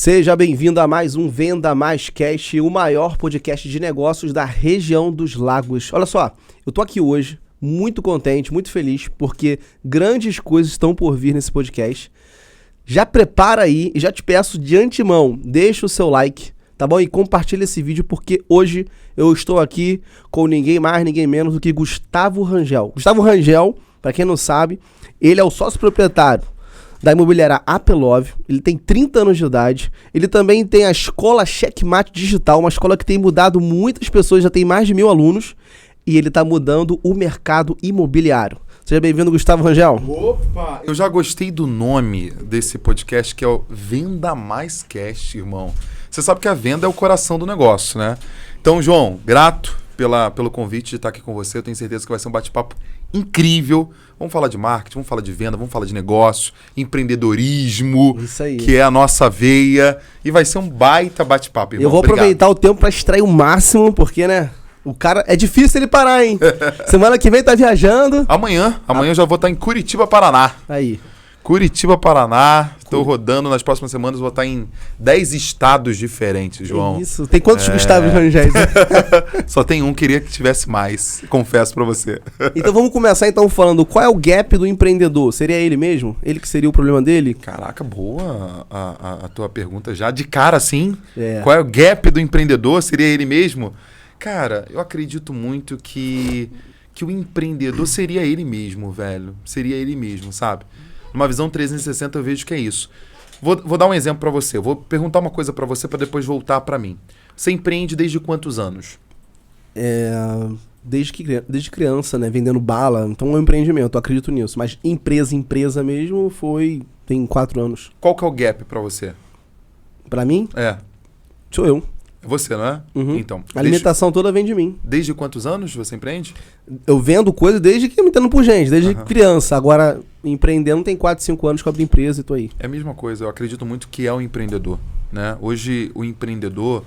Seja bem-vindo a mais um Venda Mais Cast, o maior podcast de negócios da região dos Lagos. Olha só, eu tô aqui hoje muito contente, muito feliz, porque grandes coisas estão por vir nesse podcast. Já prepara aí e já te peço de antemão, deixa o seu like, tá bom? E compartilha esse vídeo, porque hoje eu estou aqui com ninguém mais, ninguém menos do que Gustavo Rangel. Gustavo Rangel, para quem não sabe, ele é o sócio proprietário da imobiliária Apelove, ele tem 30 anos de idade, ele também tem a escola Checkmate Digital, uma escola que tem mudado muitas pessoas, já tem mais de 1000 alunos, e ele está mudando o mercado imobiliário. Seja bem-vindo, Gustavo Rangel. Opa! Eu já gostei do nome desse podcast, que é o Venda Mais Cast, irmão. Você sabe que a venda é o coração do negócio, né? Então, João, grato pelo convite de estar aqui com você. Eu tenho certeza que vai ser um bate-papo incrível. Vamos falar de marketing, vamos falar de venda, vamos falar de negócio, empreendedorismo, Isso aí. Que é a nossa veia. E vai ser um baita bate-papo, irmão. Eu vou aproveitar o tempo para extrair o máximo, porque, né, o cara, é difícil ele parar, hein? Semana que vem tá viajando. Amanhã eu já vou estar em Curitiba, Paraná. Aí. Curitiba, Paraná. Estou rodando nas próximas semanas, vou estar em 10 estados diferentes, João. Isso. Tem quantos Gustavo Rangel? Só tem um, queria que tivesse mais, confesso pra você. Então vamos começar então falando, qual é o gap do empreendedor? Seria ele mesmo? Ele que seria o problema dele? Caraca, boa a tua pergunta já. De cara, assim, É. Qual é o gap do empreendedor? Seria ele mesmo? Cara, eu acredito muito que o empreendedor seria ele mesmo, velho. Seria ele mesmo, sabe? Numa visão 360 eu vejo que é isso. Vou dar um exemplo pra você. Vou perguntar uma coisa pra você pra depois voltar pra mim. Você empreende desde quantos anos? Desde criança, né? Vendendo bala. Então é um empreendimento, eu acredito nisso. Mas empresa mesmo tem 4 anos. Qual que é o gap pra você? Pra mim, É sou eu. você, não é? Uhum. Então, A alimentação toda vem de mim. desde quantos anos você empreende? Eu vendo coisa desde que me entendo por gente, desde criança. Agora, empreendendo tem 4, 5 anos que eu abro empresa e tô aí. É a mesma coisa, eu acredito muito que é o empreendedor, né? Hoje, o empreendedor,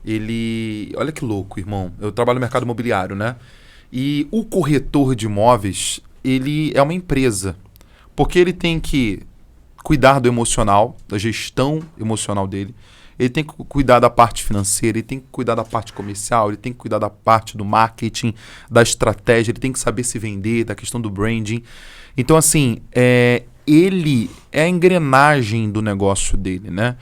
ele... Olha que louco, irmão. Eu trabalho no mercado imobiliário, né? E o corretor de imóveis, ele é uma empresa. Porque ele tem que cuidar do emocional, da gestão emocional dele. Ele tem que cuidar da parte financeira, ele tem que cuidar da parte comercial, ele tem que cuidar da parte do marketing, da estratégia, ele tem que saber se vender, da questão do branding. Então, assim, ele é a engrenagem do negócio dele, né?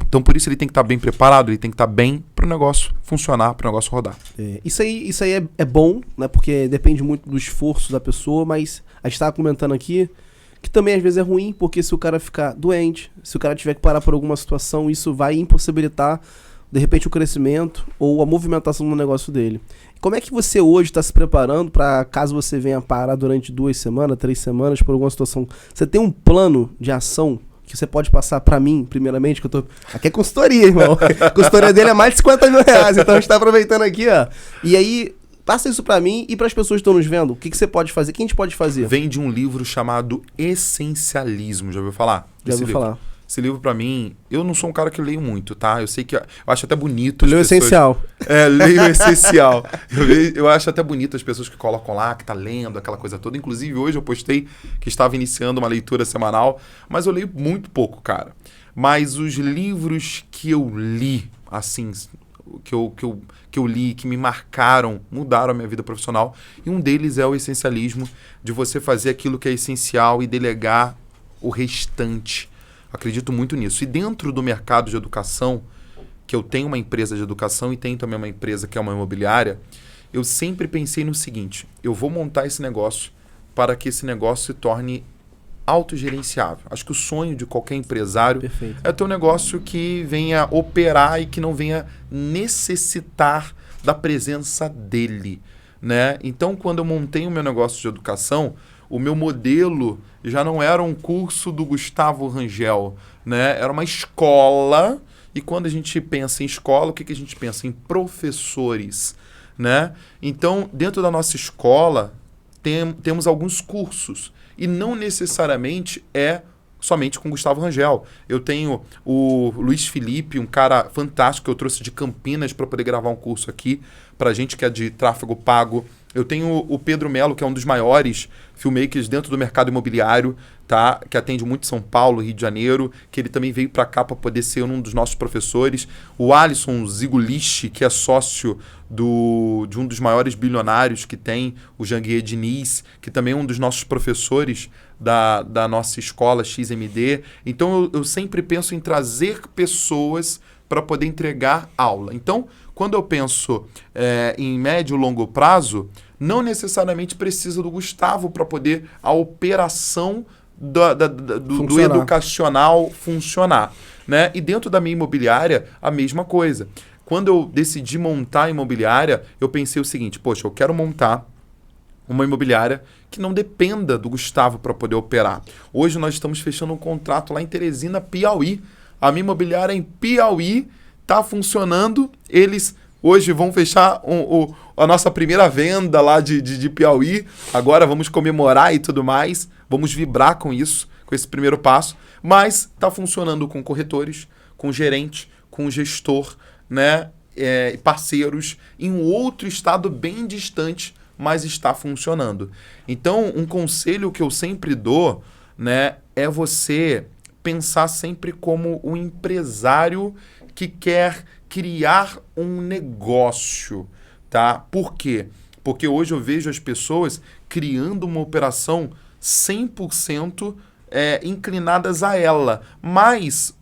Então, por isso ele tem que estar bem preparado, ele tem que estar bem para o negócio funcionar, para o negócio rodar. Isso aí é bom, né? Porque depende muito do esforço da pessoa, mas a gente estava comentando aqui que também às vezes é ruim, porque se o cara ficar doente, se o cara tiver que parar por alguma situação, isso vai impossibilitar, de repente, o crescimento ou a movimentação do negócio dele. Como é que você hoje está se preparando para, caso você venha parar durante 2 semanas, 3 semanas, por alguma situação? Você tem um plano de ação que você pode passar para mim, primeiramente, que eu tô... Aqui é consultoria, irmão. A consultoria dele é mais de 50 mil reais, então a gente tá aproveitando aqui, ó. E aí... Passa isso pra mim e pras pessoas que estão nos vendo. O que você pode fazer? O que a gente pode fazer? Vem de um livro chamado Essencialismo. Já ouviu falar? Já ouviu falar. Esse livro, pra mim, eu não sou um cara que leio muito, tá? Eu sei que... Eu acho até bonito as Leio pessoas... Essencial. Leio Essencial. Eu acho até bonito as pessoas que colocam lá, que tá lendo, aquela coisa toda. Inclusive, hoje eu postei que estava iniciando uma leitura semanal, mas eu leio muito pouco, cara. Mas os livros que eu li, assim... que eu li, que me marcaram, mudaram a minha vida profissional. E um deles é o essencialismo, de você fazer aquilo que é essencial e delegar o restante. Acredito muito nisso. E dentro do mercado de educação, que eu tenho uma empresa de educação e tenho também uma empresa que é uma imobiliária, eu sempre pensei no seguinte: eu vou montar esse negócio para que esse negócio se torne autogerenciável. Acho que o sonho de qualquer empresário é ter um negócio que venha operar e que não venha necessitar da presença dele, né? Então, quando eu montei o meu negócio de educação, o meu modelo já não era um curso do Gustavo Rangel, né? Era uma escola, e quando a gente pensa em escola, o que a gente pensa? Em professores, né? Então, dentro da nossa escola, temos alguns cursos. E não necessariamente é somente com Gustavo Rangel. Eu tenho o Luiz Felipe, um cara fantástico que eu trouxe de Campinas para poder gravar um curso aqui pra gente que é de tráfego pago. Eu tenho o Pedro Melo, que é um dos maiores filmmakers dentro do mercado imobiliário, tá? Que atende muito São Paulo, Rio de Janeiro, que ele também veio para cá para poder ser um dos nossos professores. O Alisson Zigulich, que é sócio de um dos maiores bilionários que tem, o Janguier Diniz, que também é um dos nossos professores da nossa escola XMD. Então eu sempre penso em trazer pessoas para poder entregar aula. Então, quando eu penso em médio e longo prazo, não necessariamente precisa do Gustavo para poder a operação do educacional funcionar. Né? E dentro da minha imobiliária, a mesma coisa. Quando eu decidi montar a imobiliária, eu pensei o seguinte, poxa, eu quero montar uma imobiliária que não dependa do Gustavo para poder operar. Hoje nós estamos fechando um contrato lá em Teresina, Piauí. A minha imobiliária em Piauí está funcionando. Eles hoje vão fechar a nossa primeira venda lá de Piauí. Agora vamos comemorar e tudo mais. Vamos vibrar com isso, com esse primeiro passo. Mas está funcionando com corretores, com gerente, com gestor, né? Parceiros em um outro estado bem distante, mas está funcionando. Então, um conselho que eu sempre dou, né, é você pensar sempre como um empresário que quer criar um negócio, tá? Por quê? Porque hoje eu vejo as pessoas criando uma operação 100% inclinadas a ela. Mas,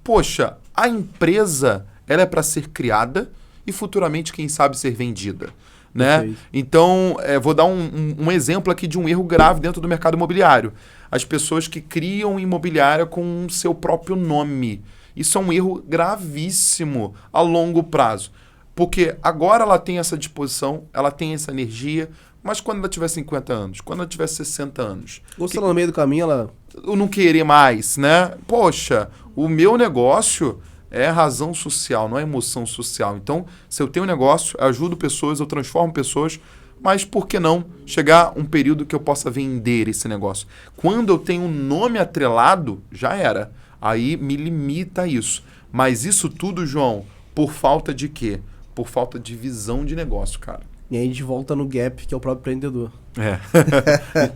poxa, a empresa ela é para ser criada e futuramente, quem sabe, ser vendida. Né? Okay. Então, vou dar um exemplo aqui de um erro grave dentro do mercado imobiliário. As pessoas que criam imobiliária com seu próprio nome. Isso é um erro gravíssimo a longo prazo. Porque agora ela tem essa disposição, ela tem essa energia, mas quando ela tiver 50 anos, quando ela tiver 60 anos... Ou se ela no meio do caminho, ela... Eu não querer mais, né? Poxa, o meu negócio... é razão social, não é emoção social. Então, se eu tenho um negócio, eu ajudo pessoas, eu transformo pessoas, mas por que não chegar um período que eu possa vender esse negócio? Quando eu tenho um nome atrelado, já era. Aí me limita a isso. Mas isso tudo, João, por falta de quê? Por falta de visão de negócio, cara. E aí a gente volta no gap, que é o próprio empreendedor.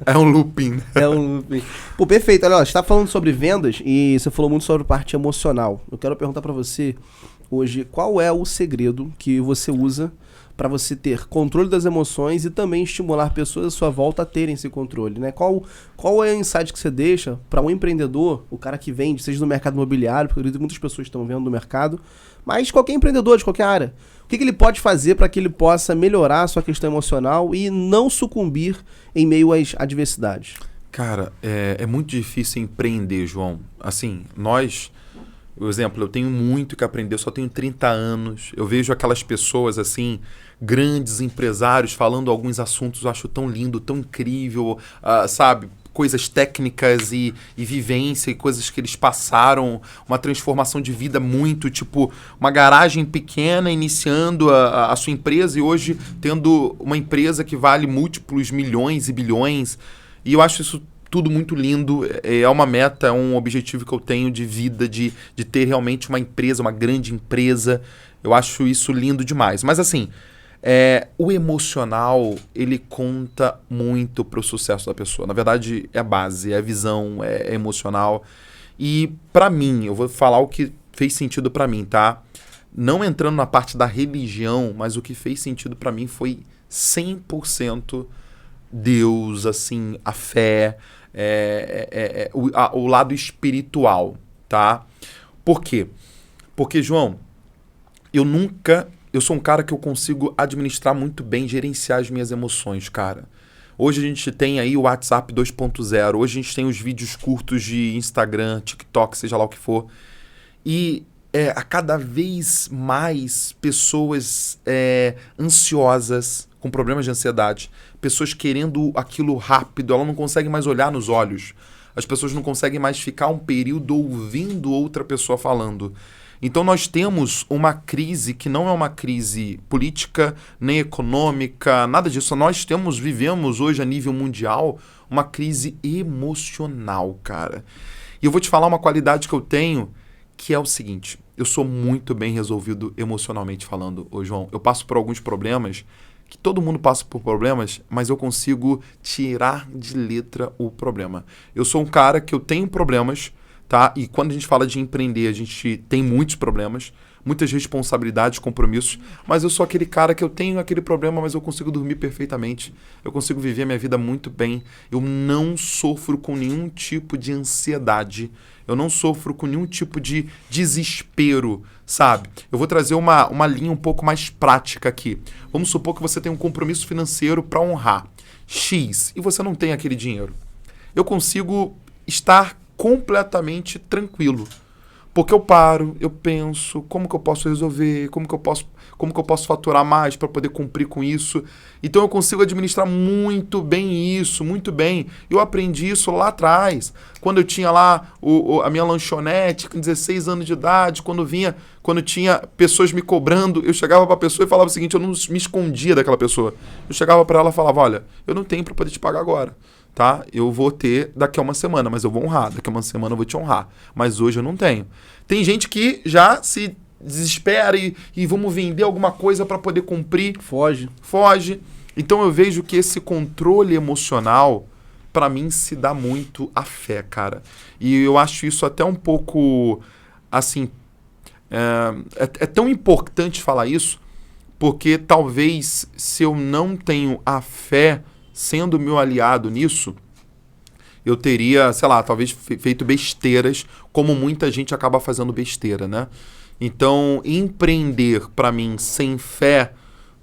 É um looping. É um looping. Pô, perfeito. Olha, você tá falando sobre vendas e você falou muito sobre a parte emocional. Eu quero perguntar para você hoje, qual é o segredo que você usa para você ter controle das emoções e também estimular pessoas à sua volta a terem esse controle, né? Qual é o insight que você deixa para um empreendedor, o cara que vende, seja no mercado imobiliário, porque eu acredito que muitas pessoas estão vendo no mercado, mas qualquer empreendedor de qualquer área. O que ele pode fazer para que ele possa melhorar a sua questão emocional e não sucumbir em meio às adversidades? Cara, é muito difícil empreender, João. Assim, por exemplo, eu tenho muito que aprender, eu só tenho 30 anos. Eu vejo aquelas pessoas, assim, grandes empresários falando alguns assuntos, eu acho tão lindo, tão incrível, sabe? Coisas técnicas e vivência e coisas que eles passaram, uma transformação de vida muito, tipo, uma garagem pequena iniciando a sua empresa e hoje tendo uma empresa que vale múltiplos milhões e bilhões. E eu acho isso tudo muito lindo, é uma meta, é um objetivo que eu tenho de vida, de ter realmente uma empresa, uma grande empresa. Eu acho isso lindo demais. Mas assim, o emocional, ele conta muito para o sucesso da pessoa. Na verdade, é a base, é a visão, é emocional. E para mim, eu vou falar o que fez sentido para mim, tá? Não entrando na parte da religião, mas o que fez sentido para mim foi 100% Deus, assim, a fé, o lado espiritual, tá? Por quê? Porque, João, eu sou um cara que eu consigo administrar muito bem, gerenciar as minhas emoções, cara. Hoje a gente tem aí o WhatsApp 2.0, hoje a gente tem os vídeos curtos de Instagram, TikTok, seja lá o que for. E a cada vez mais pessoas ansiosas, com problemas de ansiedade, pessoas querendo aquilo rápido, ela não consegue mais olhar nos olhos. As pessoas não conseguem mais ficar um período ouvindo outra pessoa falando. Então nós temos uma crise que não é uma crise política, nem econômica, nada disso. Nós vivemos hoje a nível mundial uma crise emocional, cara. E eu vou te falar uma qualidade que eu tenho, que é o seguinte: eu sou muito bem resolvido emocionalmente falando, ô João. Eu passo por alguns problemas que todo mundo passa por problemas, mas eu consigo tirar de letra o problema. Eu sou um cara que eu tenho problemas, tá? E quando a gente fala de empreender, a gente tem muitos problemas, muitas responsabilidades, compromissos, mas eu sou aquele cara que eu tenho aquele problema, mas eu consigo dormir perfeitamente, eu consigo viver a minha vida muito bem, eu não sofro com nenhum tipo de ansiedade, eu não sofro com nenhum tipo de desespero, sabe? Eu vou trazer uma linha um pouco mais prática aqui. Vamos supor que você tem um compromisso financeiro para honrar, X, e você não tem aquele dinheiro. Eu consigo estar completamente tranquilo. Porque eu paro, eu penso, como que eu posso resolver, como que eu posso faturar mais para poder cumprir com isso. Então eu consigo administrar muito bem isso, muito bem. Eu aprendi isso lá atrás, quando eu tinha lá a minha lanchonete com 16 anos de idade, quando tinha pessoas me cobrando, eu chegava para a pessoa e falava o seguinte, eu não me escondia daquela pessoa. Eu chegava para ela e falava, olha, eu não tenho para poder te pagar agora. Tá? Eu vou ter daqui a uma semana, mas eu vou honrar. Daqui a uma semana eu vou te honrar. Mas hoje eu não tenho. Tem gente que já se desespera e vamos vender alguma coisa para poder cumprir. Foge. Então eu vejo que esse controle emocional, para mim, se dá muito à fé, cara. E eu acho isso até um pouco, assim, é tão importante falar isso, porque talvez se eu não tenho a fé sendo meu aliado nisso, eu teria, sei lá, talvez feito besteiras, como muita gente acaba fazendo besteira, né? Então, empreender, para mim, sem fé,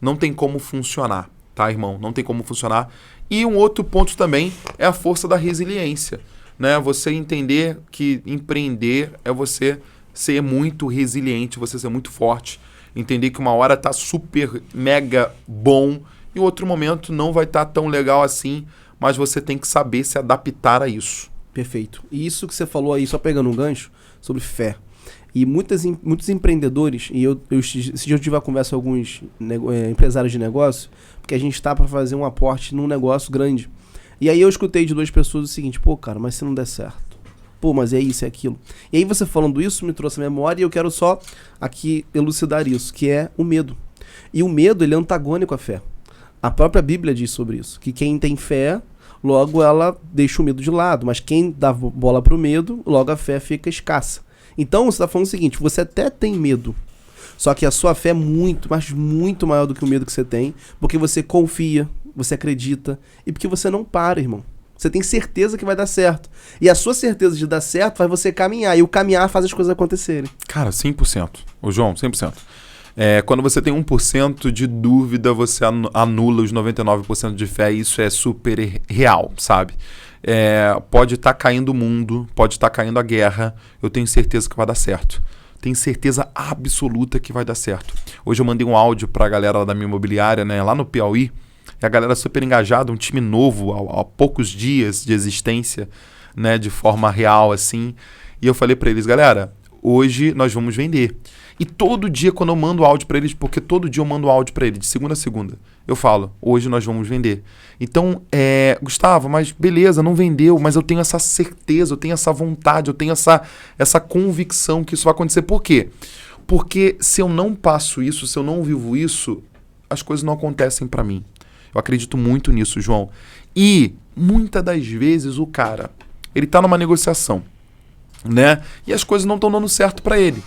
não tem como funcionar, tá, irmão? Não tem como funcionar. E um outro ponto também é a força da resiliência, né? Você entender que empreender é você ser muito resiliente, você ser muito forte, entender que uma hora tá super, mega bom, e outro momento não vai estar tão legal assim, mas você tem que saber se adaptar a isso. Perfeito. E isso que você falou aí, só pegando um gancho, sobre fé. E muitos empreendedores, e esse dia eu tive uma conversa com alguns empresários de negócio, porque a gente está para fazer um aporte num negócio grande. E aí eu escutei de duas pessoas o seguinte, pô, cara, mas se não der certo? Pô, mas é isso, é aquilo. E aí você falando isso me trouxe a memória e eu quero só aqui elucidar isso, que é o medo. E o medo, ele é antagônico à fé. A própria Bíblia diz sobre isso, que quem tem fé, logo ela deixa o medo de lado, mas quem dá bola pro medo, logo a fé fica escassa. Então você está falando o seguinte, você até tem medo, só que a sua fé é muito, mas muito maior do que o medo que você tem, porque você confia, você acredita, e porque você não para, irmão. Você tem certeza que vai dar certo. E a sua certeza de dar certo faz você caminhar, e o caminhar faz as coisas acontecerem. Cara, 100%. Ô João, 100%. Quando você tem 1% de dúvida, você anula os 99% de fé, e isso é super real, sabe? Pode estar caindo o mundo, pode estar caindo a guerra, eu tenho certeza que vai dar certo. Tenho certeza absoluta que vai dar certo. Hoje eu mandei um áudio pra galera lá da minha imobiliária, né, lá no Piauí, e a galera super engajada, um time novo, há poucos dias de existência, né, de forma real, assim. E eu falei pra eles, galera, hoje nós vamos vender. E todo dia, quando eu mando áudio para eles, porque todo dia eu mando áudio para eles, de segunda a segunda, eu falo, hoje nós vamos vender. Então, Gustavo, mas beleza, não vendeu, mas eu tenho essa certeza, eu tenho essa vontade, eu tenho essa convicção que isso vai acontecer. Por quê? Porque se eu não passo isso, se eu não vivo isso, as coisas não acontecem para mim. Eu acredito muito nisso, João. E, muitas das vezes, o cara, ele tá numa negociação, né? E as coisas não estão dando certo para ele.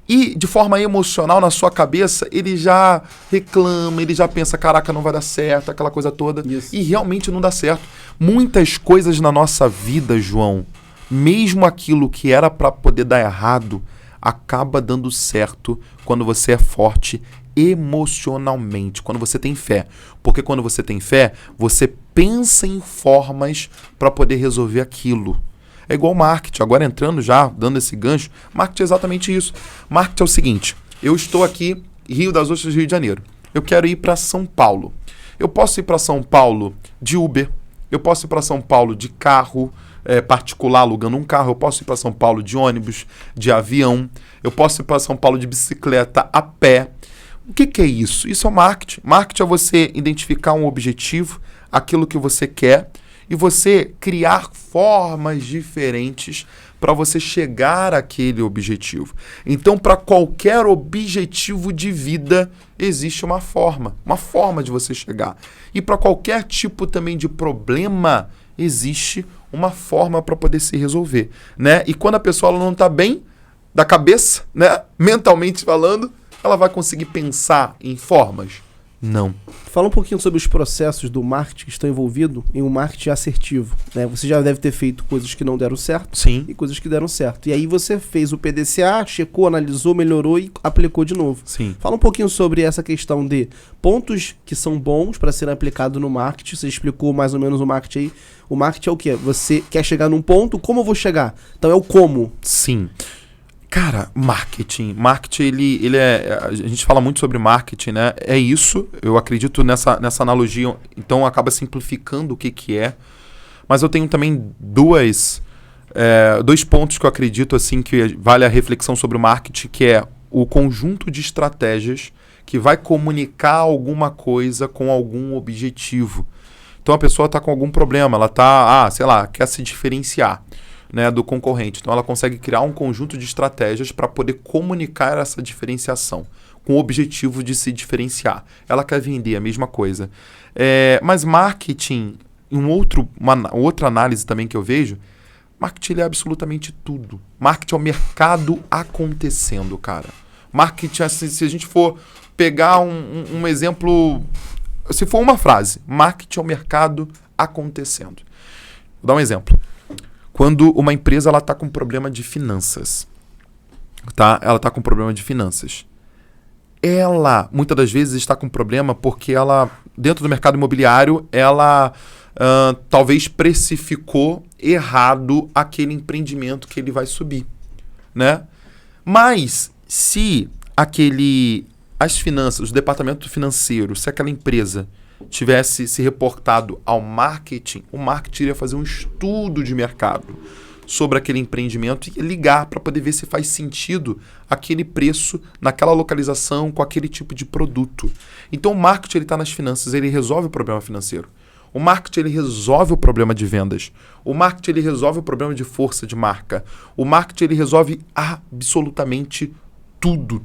E de forma emocional, na sua cabeça, ele já reclama, ele já pensa, caraca, não vai dar certo, aquela coisa toda. Isso. E realmente não dá certo. Muitas coisas na nossa vida, João, mesmo aquilo que era para poder dar errado, acaba dando certo quando você é forte emocionalmente, quando você tem fé. Porque quando você tem fé, você pensa em formas para poder resolver aquilo. É igual marketing, agora entrando já, dando esse gancho, marketing é exatamente isso. Marketing é o seguinte, eu estou aqui, Rio das Ostras, Rio de Janeiro. Eu quero ir para São Paulo. Eu posso ir para São Paulo de Uber, eu posso ir para São Paulo de carro particular, alugando um carro, eu posso ir para São Paulo de ônibus, de avião, eu posso ir para São Paulo de bicicleta, a pé. O que é isso? Isso é marketing. Marketing é você identificar um objetivo, aquilo que você quer, e você criar formas diferentes para você chegar àquele objetivo. Então, para qualquer objetivo de vida, existe uma forma de você chegar. E para qualquer tipo também de problema, existe uma forma para poder se resolver, né? E quando a pessoa ela não está bem da cabeça, né, mentalmente falando, ela vai conseguir pensar em formas? Não. Fala um pouquinho sobre os processos do marketing que estão envolvidos em um marketing assertivo, né? Você já deve ter feito coisas que não deram certo. Sim. E coisas que deram certo. E aí você fez o PDCA, checou, analisou, melhorou e aplicou de novo. Sim. Fala um pouquinho sobre essa questão de pontos que são bons para serem aplicados no marketing. Você explicou mais ou menos o marketing aí. O marketing é o quê? Você quer chegar num ponto, como eu vou chegar? Então é o como. Sim. Cara, marketing, ele é... A gente fala muito sobre marketing, né? É isso, eu acredito nessa analogia, então acaba simplificando o que é. Mas eu tenho também dois pontos que eu acredito assim que vale a reflexão sobre o marketing, que é o conjunto de estratégias que vai comunicar alguma coisa com algum objetivo. Então a pessoa está com algum problema, ela está, sei lá, quer se diferenciar, né, do concorrente. Então ela consegue criar um conjunto de estratégias para poder comunicar essa diferenciação, com o objetivo de se diferenciar. Ela quer vender a mesma coisa. Mas marketing, uma outra análise também que eu vejo, marketing é absolutamente tudo. Marketing é o mercado acontecendo, cara. Marketing, assim, se a gente for pegar um exemplo, se for uma frase, marketing é o mercado acontecendo. Vou dar um exemplo. Quando uma empresa está com problema de finanças, tá? Ela está com problema de finanças. Ela, muitas das vezes, está com problema porque ela, dentro do mercado imobiliário, ela talvez precificou errado aquele empreendimento que ele vai subir, né? Mas, se as finanças, o departamento financeiro, se aquela empresa tivesse se reportado ao marketing, o marketing iria fazer um estudo de mercado sobre aquele empreendimento e ligar para poder ver se faz sentido aquele preço naquela localização com aquele tipo de produto. Então o marketing está nas finanças, ele resolve o problema financeiro. O marketing ele resolve o problema de vendas. O marketing ele resolve o problema de força de marca. O marketing ele resolve absolutamente tudo.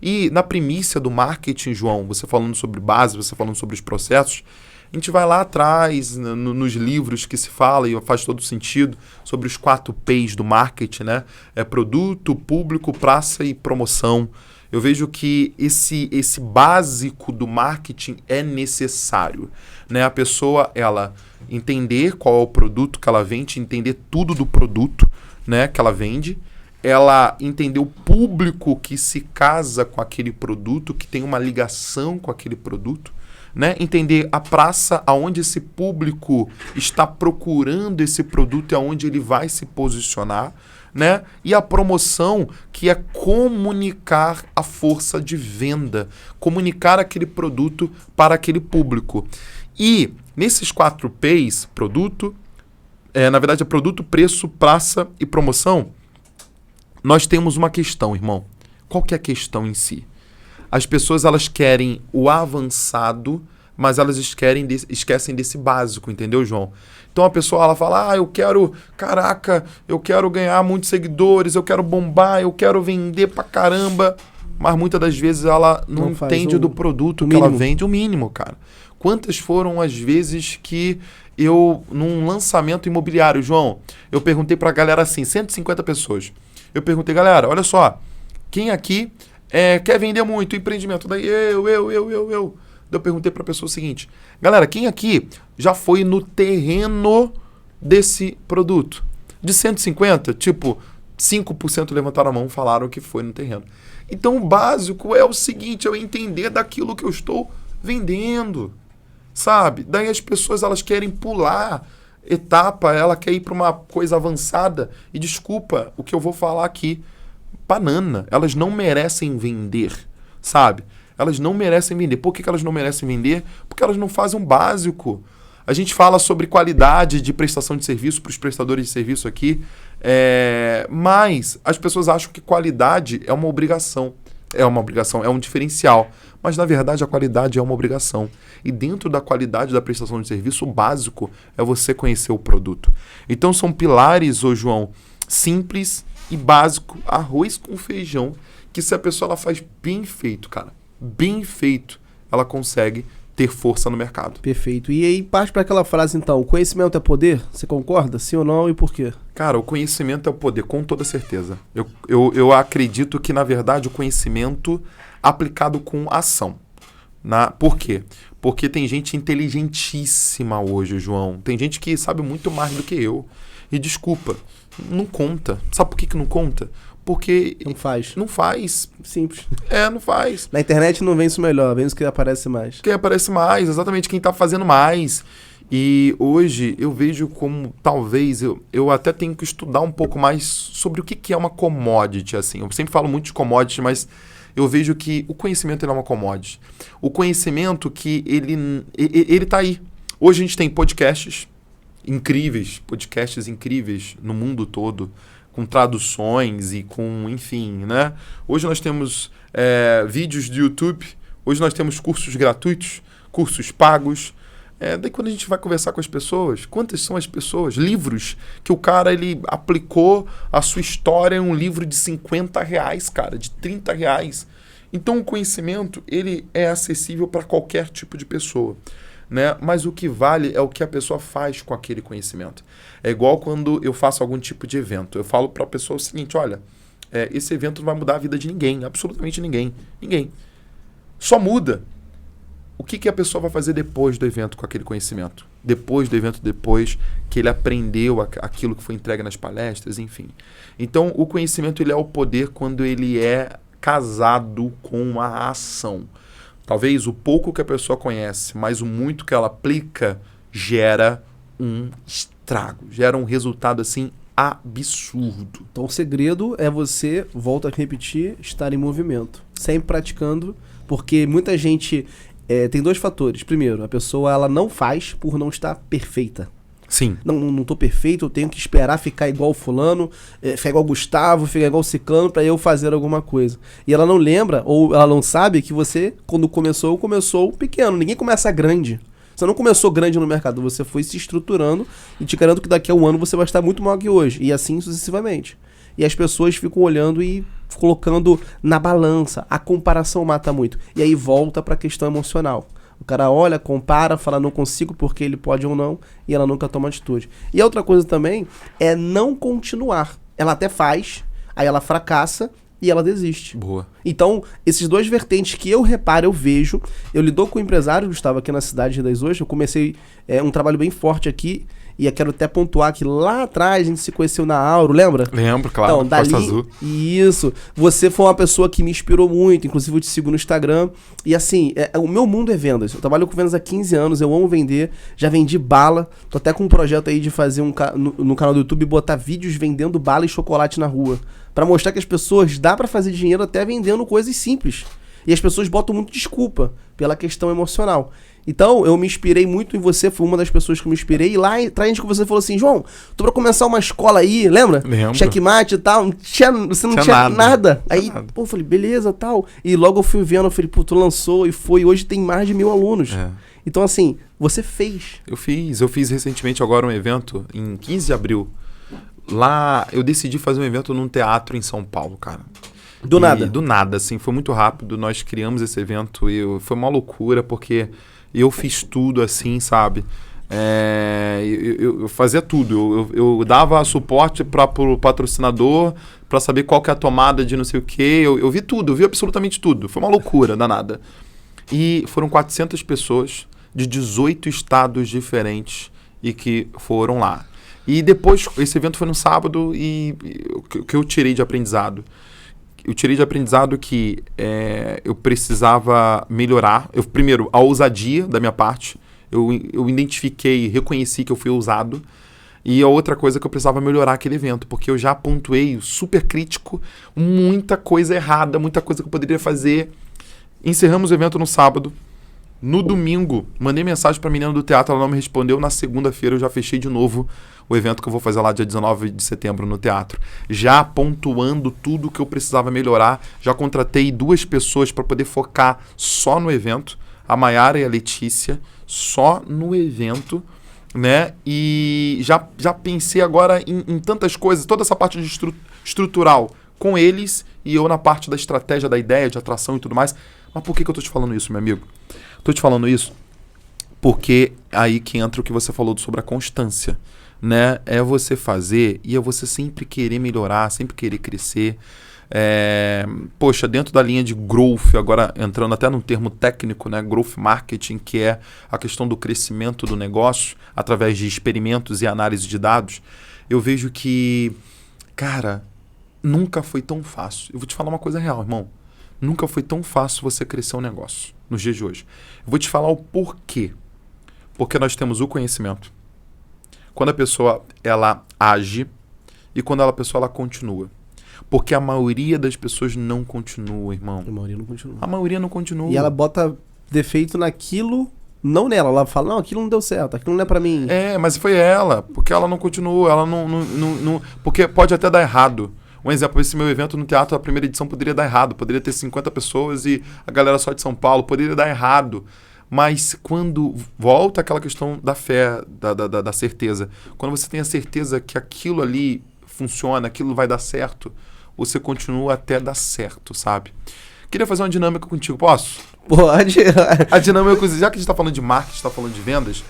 E na primícia do marketing, João, você falando sobre base, você falando sobre os processos, a gente vai lá atrás, nos livros que se fala, e faz todo sentido, sobre os 4 P's do marketing, né? Produto, público, praça e promoção. Eu vejo que esse básico do marketing é necessário, né? A pessoa, ela entender qual é o produto que ela vende, entender tudo do produto, né, que ela vende, ela entender o público que se casa com aquele produto, que tem uma ligação com aquele produto, né? Entender a praça aonde esse público está procurando esse produto e aonde ele vai se posicionar, né? E a promoção, que é comunicar a força de venda, comunicar aquele produto para aquele público. E nesses 4 P's, produto, na verdade é produto, preço, praça e promoção, nós temos uma questão, irmão. Qual que é a questão em si? As pessoas elas querem o avançado, mas elas esquecem desse básico, entendeu, João? Então a pessoa ela fala, eu quero ganhar muitos seguidores, eu quero bombar, eu quero vender pra caramba. Mas muitas das vezes ela não entende do produto que ela vende, o mínimo, cara. Quantas foram as vezes que num lançamento imobiliário, João, eu perguntei pra galera assim, 150 pessoas. Eu perguntei, galera, olha só, quem aqui quer vender muito empreendimento? Daí eu. Eu perguntei para a pessoa o seguinte, galera, quem aqui já foi no terreno desse produto? De 150, tipo, 5% levantaram a mão e falaram que foi no terreno. Então o básico é o seguinte, eu entender daquilo que eu estou vendendo, sabe? Daí as pessoas elas querem pular etapa, ela quer ir para uma coisa avançada e desculpa o que eu vou falar aqui, banana, elas não merecem vender, sabe? Elas não merecem vender. Por que elas não merecem vender? Porque elas não fazem o básico. A gente fala sobre qualidade de prestação de serviço para os prestadores de serviço aqui, mas as pessoas acham que qualidade é uma obrigação. é uma obrigação, é um diferencial. Mas, na verdade, a qualidade é uma obrigação. E dentro da qualidade da prestação de serviço, o básico é você conhecer o produto. Então, são pilares, ô João, simples e básico, arroz com feijão, que se a pessoa ela faz bem feito, cara, bem feito, ela consegue ter força no mercado. Perfeito. E aí parte para aquela frase então, conhecimento é poder? Você concorda? Sim ou não e por quê? Cara, o conhecimento é o poder, com toda certeza. Eu acredito que, na verdade, o conhecimento aplicado com ação. Por quê? Porque tem gente inteligentíssima hoje, João. Tem gente que sabe muito mais do que eu. E desculpa, não conta. Sabe por que não conta? Porque... Não faz. Não faz. Simples. Não faz. Na internet não vem isso melhor, vem isso que aparece mais. Quem aparece mais, exatamente, quem está fazendo mais. E hoje eu vejo como, talvez, eu até tenho que estudar um pouco mais sobre o que é uma commodity, assim. Eu sempre falo muito de commodity, mas eu vejo que o conhecimento ele é uma commodity. O conhecimento que ele tá aí. Hoje a gente tem podcasts incríveis no mundo todo, com traduções e com, enfim, né? Hoje nós temos vídeos do YouTube, hoje nós temos cursos gratuitos, cursos pagos. Daí quando a gente vai conversar com as pessoas, quantas são as pessoas? Livros que o cara ele aplicou a sua história em um livro de R$50, cara, de R$30. Então o conhecimento ele é acessível para qualquer tipo de pessoa, né? Mas o que vale é o que a pessoa faz com aquele conhecimento. É igual quando eu faço algum tipo de evento. Eu falo para a pessoa o seguinte, olha, esse evento não vai mudar a vida de ninguém, absolutamente ninguém. Ninguém. Só muda o que a pessoa vai fazer depois do evento com aquele conhecimento. Depois do evento, depois que ele aprendeu aquilo que foi entregue nas palestras, enfim. Então, o conhecimento ele é o poder quando ele é casado com a ação. Talvez o pouco que a pessoa conhece, mas o muito que ela aplica, gera um estrago, gera um resultado assim absurdo. Então o segredo é você, volto a repetir, estar em movimento, sempre praticando, porque muita gente tem dois fatores. Primeiro, a pessoa ela não faz por não estar perfeita. Sim. Não tô perfeito, eu tenho que esperar ficar igual o fulano, ficar igual o Gustavo, ficar igual o ciclano para eu fazer alguma coisa. E ela não lembra, ou ela não sabe que você, quando começou pequeno. Ninguém começa grande. Você não começou grande no mercado, você foi se estruturando e te garanto que daqui a um ano você vai estar muito maior que hoje. E assim sucessivamente. E as pessoas ficam olhando e colocando na balança. A comparação mata muito. E aí volta para a questão emocional. O cara olha, compara, fala não consigo porque ele pode ou não, e ela nunca toma atitude. E a outra coisa também é não continuar. Ela até faz, aí ela fracassa e ela desiste. Boa. Então, esses dois vertentes que eu reparo, eu vejo, eu lido com empresários, Gustavo, aqui na cidade de das hoje, eu comecei um trabalho bem forte aqui, e eu quero até pontuar que lá atrás a gente se conheceu na Auro, lembra? Lembro, claro. Então, dali, Azul. Isso. Você foi uma pessoa que me inspirou muito, inclusive eu te sigo no Instagram. E assim, o meu mundo é vendas. Eu trabalho com vendas há 15 anos, eu amo vender, já vendi bala. Tô até com um projeto aí de fazer no canal do YouTube, botar vídeos vendendo bala e chocolate na rua. Pra mostrar que as pessoas dá pra fazer dinheiro até vendendo coisas simples. E as pessoas botam muito desculpa pela questão emocional. Então, eu me inspirei muito em você, fui uma das pessoas que eu me inspirei. E lá atrás você falou assim, João, tô pra começar uma escola aí, lembra? Lembro. Checkmate e tal, você não tinha nada. Aí, pô, eu falei, beleza, tal. E logo eu fui vendo, eu falei, pô, tu lançou e foi. Hoje tem mais de 1000 alunos. Então, assim, você fez. Eu fiz recentemente agora um evento, em 15 de abril. Lá, eu decidi fazer um evento num teatro em São Paulo, cara. Do nada? Do nada, assim, foi muito rápido. Nós criamos esse evento e foi uma loucura, porque eu fiz tudo assim, sabe? Eu fazia tudo. Eu dava suporte para o patrocinador, para saber qual que é a tomada de não sei o quê. Eu vi tudo, eu vi absolutamente tudo. Foi uma loucura danada. E foram 400 pessoas de 18 estados diferentes e que foram lá. E depois, esse evento foi no sábado e o que eu tirei de aprendizado? Eu tirei de aprendizado que eu precisava melhorar. Primeiro, a ousadia da minha parte. Eu identifiquei e reconheci que eu fui ousado. E a outra coisa que eu precisava melhorar aquele evento, porque eu já pontuei, super crítico, muita coisa errada, muita coisa que eu poderia fazer. Encerramos o evento no sábado. No domingo, mandei mensagem pra menina do teatro, ela não me respondeu. Na segunda-feira eu já fechei de novo o evento que eu vou fazer lá dia 19 de setembro no teatro. Já pontuando tudo que eu precisava melhorar. Já contratei 2 pessoas para poder focar só no evento. A Maiara e a Letícia, só no evento, né? E já pensei agora em tantas coisas, toda essa parte de estrutural com eles e eu na parte da estratégia, da ideia, de atração e tudo mais. Mas por que eu tô te falando isso, meu amigo? Tô te falando isso porque aí que entra o que você falou sobre a constância, né? É você fazer e é você sempre querer melhorar, sempre querer crescer. Poxa, dentro da linha de growth, agora entrando até num termo técnico, né? Growth marketing, que é a questão do crescimento do negócio através de experimentos e análise de dados, eu vejo que, cara, nunca foi tão fácil. Eu vou te falar uma coisa real, irmão. Nunca foi tão fácil você crescer um negócio nos dias de hoje. Eu vou te falar o porquê. Porque nós temos o conhecimento. Quando a pessoa ela age e quando a pessoa ela continua. Porque a maioria das pessoas não continua, irmão. A maioria não continua. A maioria não continua. E ela bota defeito naquilo, não nela. Ela fala, não, aquilo não deu certo, aquilo não é pra mim. Mas foi ela. Porque ela não continuou. Ela não porque pode até dar errado. Um exemplo, esse meu evento no teatro, a primeira edição poderia dar errado. Poderia ter 50 pessoas e a galera só de São Paulo. Poderia dar errado. Mas quando volta aquela questão da fé, da certeza. Quando você tem a certeza que aquilo ali funciona, aquilo vai dar certo, você continua até dar certo, sabe? Queria fazer uma dinâmica contigo, posso? Pode. A dinâmica, já que a gente está falando de marketing, está falando de vendas,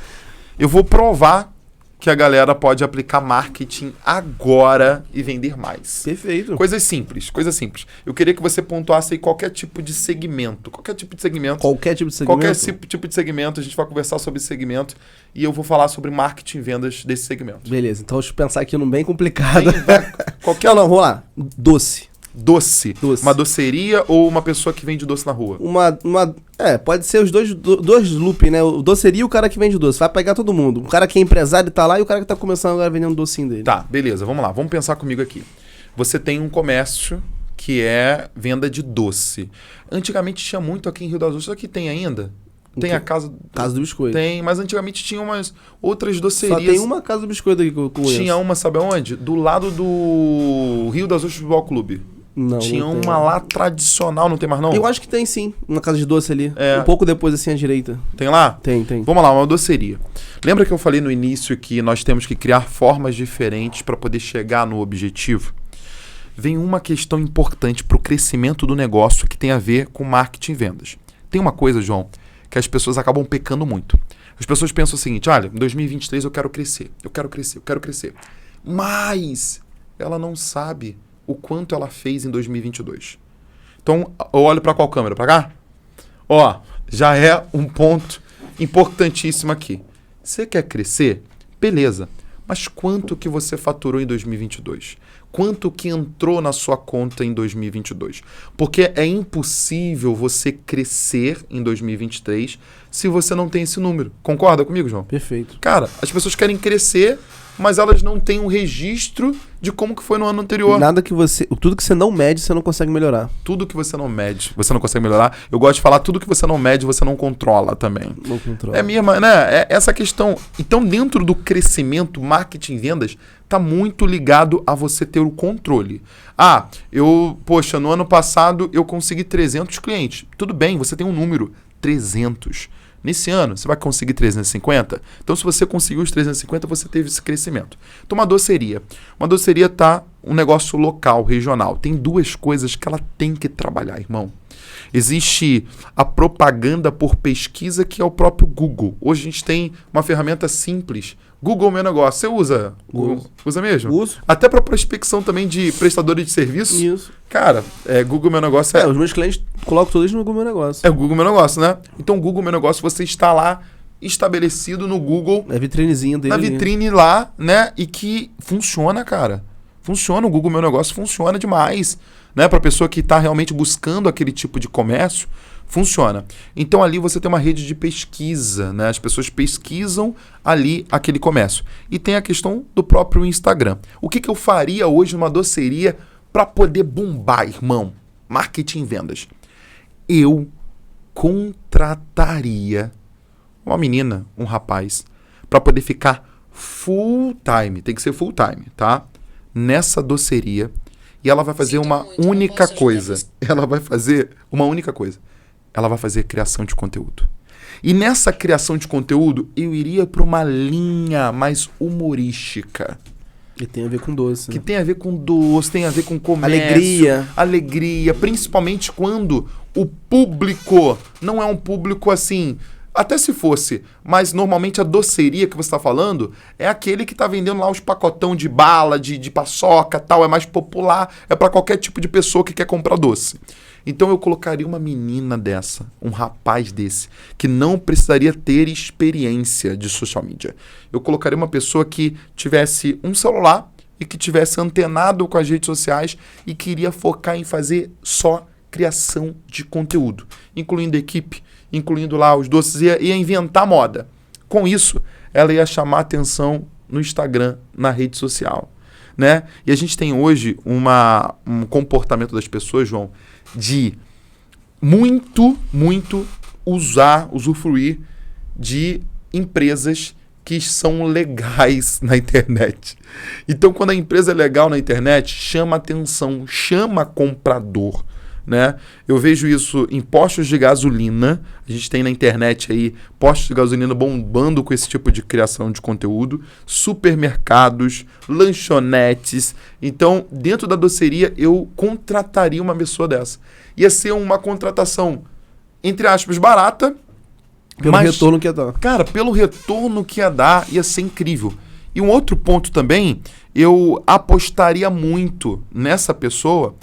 eu vou provar que a galera pode aplicar marketing agora e vender mais. Perfeito. Coisas simples, coisas simples. Eu queria que você pontuasse aí qualquer tipo de segmento. Qualquer tipo de segmento. Qualquer tipo de segmento? Qualquer tipo de segmento. A gente vai conversar sobre esse segmento e eu vou falar sobre marketing e vendas desse segmento. Beleza, então deixa eu pensar aqui num bem complicado. Qualquer... Não, vamos lá. Doce. Doce. Uma doceria ou uma pessoa que vende doce na rua? Pode ser os dois looping, né? O doceria e o cara que vende doce. Vai pegar todo mundo. O cara que é empresário tá lá e o cara que tá começando agora vendendo docinho dele. Tá, beleza. Vamos lá. Vamos pensar comigo aqui. Você tem um comércio que é venda de doce. Antigamente tinha muito aqui em Rio das Ostras. Aqui tem ainda? Tem a Casa do Biscoito. Tem, mas antigamente tinha umas outras docerias. Só tem uma Casa do Biscoito aqui que eu conheço. Tinha uma, sabe aonde? Do lado do Rio das Ostras Futebol Clube. Não, tinha não uma lá tradicional, não tem mais não? Eu acho que tem sim, uma casa de doce ali. É. Um pouco depois assim à direita. Tem lá? Tem. Vamos lá, uma doceria. Lembra que eu falei no início que nós temos que criar formas diferentes para poder chegar no objetivo? Vem uma questão importante para o crescimento do negócio que tem a ver com marketing e vendas. Tem uma coisa, João, que as pessoas acabam pecando muito. As pessoas pensam o seguinte, olha, em 2023 eu quero crescer. Mas ela não sabe o quanto ela fez em 2022. Então, eu olho para qual câmera? Para cá? Ó, já é um ponto importantíssimo aqui. Você quer crescer? Beleza. Mas quanto que você faturou em 2022? Quanto que entrou na sua conta em 2022? Porque é impossível você crescer em 2023 se você não tem esse número. Concorda comigo, João? Perfeito. Cara, as pessoas querem crescer, mas elas não têm um registro de como que foi no ano anterior. Tudo que você não mede, você não consegue melhorar. Tudo que você não mede, você não consegue melhorar. Eu gosto de falar, tudo que você não mede, você não controla também. Não controla. É mesmo, né? É essa questão. Então, dentro do crescimento, marketing e vendas, tá muito ligado a você ter o controle. No ano passado eu consegui 300 clientes. Tudo bem, você tem um número, 300. Nesse ano, você vai conseguir 350? Então, se você conseguiu os 350, você teve esse crescimento. Então, uma doceria. Uma doceria tá um negócio local, regional. Tem 2 coisas que ela tem que trabalhar, irmão. Existe a propaganda por pesquisa, que é o próprio Google. Hoje a gente tem uma ferramenta simples. Google Meu Negócio. Você usa? Usa mesmo? Uso. Até para prospecção também de prestadores de serviço? Isso. Cara, Google Meu Negócio os meus clientes colocam todos no Google Meu Negócio. É o Google Meu Negócio, né? Então, o Google Meu Negócio, você está lá estabelecido no Google. É a vitrinezinha dele. Na vitrine lá, né? E que funciona, cara. Funciona. O Google Meu Negócio funciona demais. Né? Para a pessoa que está realmente buscando aquele tipo de comércio, funciona. Então, ali você tem uma rede de pesquisa, né? As pessoas pesquisam ali aquele comércio. E tem a questão do próprio Instagram. O que eu faria hoje numa doceria para poder bombar, irmão? Marketing e vendas. Eu contrataria uma menina, um rapaz, para poder ficar full time, tem que ser full time, tá? Nessa doceria. E ela vai fazer uma única coisa. Ela vai fazer uma única coisa. Ela vai fazer criação de conteúdo. E nessa criação de conteúdo, eu iria para uma linha mais humorística. Que tem a ver com doce. Que tem a ver com doce, tem a ver com comércio. Alegria. Alegria, principalmente quando o público não é um público assim... Até se fosse, mas normalmente a doceria que você está falando é aquele que está vendendo lá os pacotão de bala, de paçoca, tal, é mais popular, é para qualquer tipo de pessoa que quer comprar doce. Então eu colocaria uma menina dessa, um rapaz desse, que não precisaria ter experiência de social media. Eu colocaria uma pessoa que tivesse um celular e que tivesse antenado com as redes sociais e queria focar em fazer só criação de conteúdo, incluindo a equipe, incluindo lá os doces, ia inventar moda. Com isso, ela ia chamar atenção no Instagram, na rede social, né? E a gente tem hoje um comportamento das pessoas, João, de muito usufruir de empresas que são legais na internet. Então, quando a empresa é legal na internet, chama atenção, chama comprador, né? Eu vejo isso em postos de gasolina. A gente tem na internet aí postos de gasolina bombando com esse tipo de criação de conteúdo, supermercados, lanchonetes. Então, dentro da doceria, eu contrataria uma pessoa dessa. Ia ser uma contratação, entre aspas, barata. Pelo retorno que ia dar. Cara, pelo retorno que ia dar, ia ser incrível. E um outro ponto também, eu apostaria muito nessa pessoa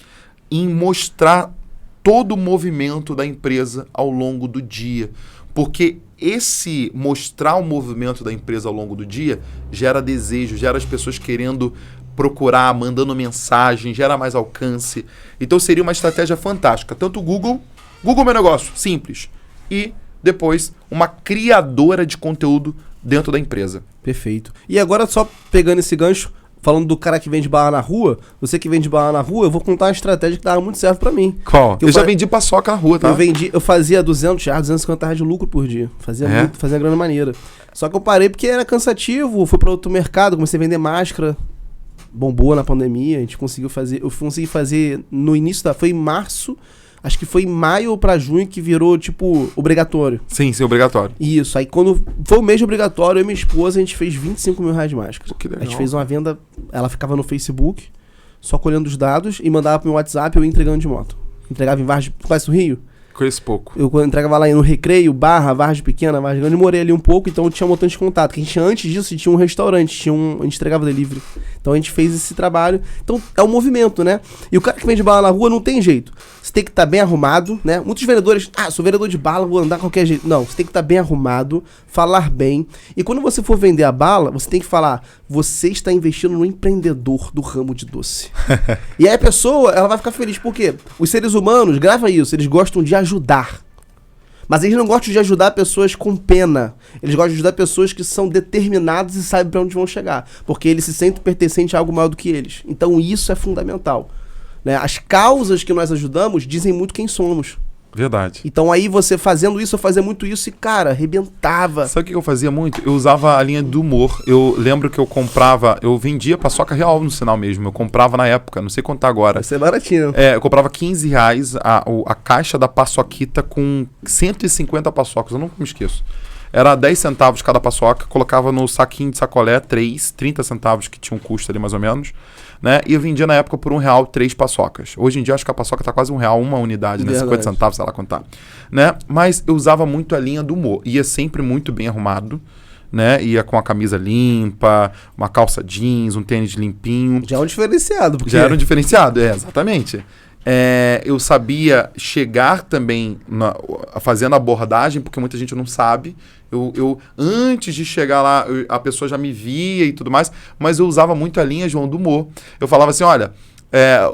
em mostrar todo o movimento da empresa ao longo do dia. Porque esse mostrar o movimento da empresa ao longo do dia gera desejo, gera as pessoas querendo procurar, mandando mensagem, gera mais alcance. Então seria uma estratégia fantástica. Tanto o Google Meu Negócio, simples. E depois uma criadora de conteúdo dentro da empresa. Perfeito. E agora só pegando esse gancho, falando do cara que vende bala na rua, você que vende bala na rua, eu vou contar uma estratégia que dava muito certo pra mim. Qual? Eu já vendi paçoca na rua, tá? Eu fazia 200 reais, 250 reais de lucro por dia. Fazia grana maneira. Só que eu parei porque era cansativo, fui pra outro mercado, comecei a vender máscara. Bombou na pandemia, eu consegui fazer no início foi em março, acho que foi em maio pra junho que virou, tipo, obrigatório. Sim, obrigatório. Isso, aí quando foi o mês obrigatório, eu e minha esposa, a gente fez 25 mil reais de máscara. Pô, que legal. A gente fez uma venda, ela ficava no Facebook, só colhendo os dados e mandava pro meu WhatsApp, eu ia entregando de moto. Entregava em Vargem, conhece o Rio? Conheço pouco. Eu entregava lá no Recreio, Vargem Pequena, Vargem Grande, morei ali um pouco, então eu tinha um montão de contato. Que a gente, antes disso, tinha um restaurante, a gente entregava delivery. Então a gente fez esse trabalho. Então é um movimento, né? E o cara que vende bala na rua não tem jeito. Você tem que estar bem arrumado, né? Muitos vendedores, sou vendedor de bala, vou andar de qualquer jeito. Não, você tem que estar bem arrumado, falar bem. E quando você for vender a bala, você tem que falar, você está investindo no empreendedor do ramo de doce. E aí a pessoa, ela vai ficar feliz. Por quê? Os seres humanos, grava isso, eles gostam de ajudar. Mas eles não gostam de ajudar pessoas com pena. Eles gostam de ajudar pessoas que são determinadas e sabem para onde vão chegar. Porque eles se sentem pertencentes a algo maior do que eles. Então isso é fundamental. Né? As causas que nós ajudamos dizem muito quem somos. Verdade. Então aí você fazendo isso, eu fazia muito isso e, cara, arrebentava. Sabe o que eu fazia muito? Eu usava a linha do humor. Eu lembro que eu vendia paçoca real no sinal mesmo. Eu comprava na época, não sei quanto tá agora. Vai ser baratinho. Eu comprava 15 reais a caixa da paçoquita com 150 paçocas, eu nunca me esqueço. Era 10 centavos cada paçoca, colocava no saquinho de sacolé, 30 centavos que tinha um custo ali mais ou menos, né? E eu vendia na época por R$1 3 paçocas. Hoje em dia acho que a paçoca tá quase R$1 uma unidade, né? 50 centavos, sei lá quanto tá. Né? Mas eu usava muito a linha do humor. Ia sempre muito bem arrumado, né? Ia com a camisa limpa, uma calça jeans, um tênis limpinho. Já é um diferenciado. Já era um diferenciado, exatamente. Eu sabia chegar também fazendo abordagem, porque muita gente não sabe. Eu antes de chegar lá, a pessoa já me via e tudo mais, mas eu usava muito a linha, João, do humor. Eu falava assim, olha,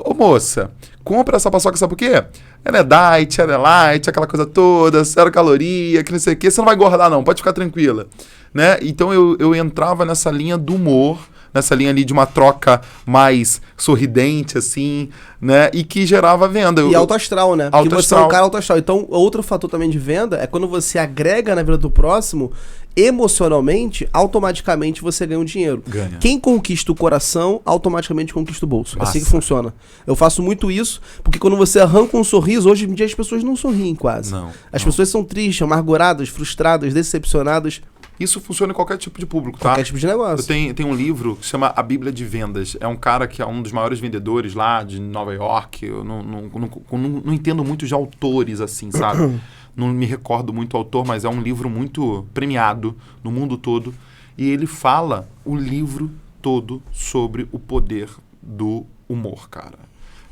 ô moça, compra essa paçoca, sabe por quê? Ela é diet, ela é light, aquela coisa toda, zero caloria, que não sei o quê, você não vai engordar não, pode ficar tranquila. Né? Então eu entrava nessa linha do humor, nessa linha ali de uma troca mais sorridente, assim, né? E que gerava venda. E alto astral, né? Porque Alto você é um astral. cara alto astral. Então, outro fator também de venda é quando você agrega na vida do próximo, emocionalmente, automaticamente você ganha um dinheiro. Ganha. Quem conquista o coração, automaticamente conquista o bolso. É Massa. assim que funciona. Eu faço muito isso, porque quando você arranca um sorriso, hoje em dia as pessoas não sorriem quase. Não. As pessoas são tristes, amarguradas, frustradas, decepcionadas. Isso funciona em qualquer tipo de público, tá? Qualquer tipo de negócio. Eu tenho um livro que se chama A Bíblia de Vendas. É um cara que é um dos maiores vendedores lá de Nova York. Eu não entendo muito de autores, assim, sabe? Não me recordo muito do autor, mas é um livro muito premiado no mundo todo. E ele fala o livro todo sobre o poder do humor, cara.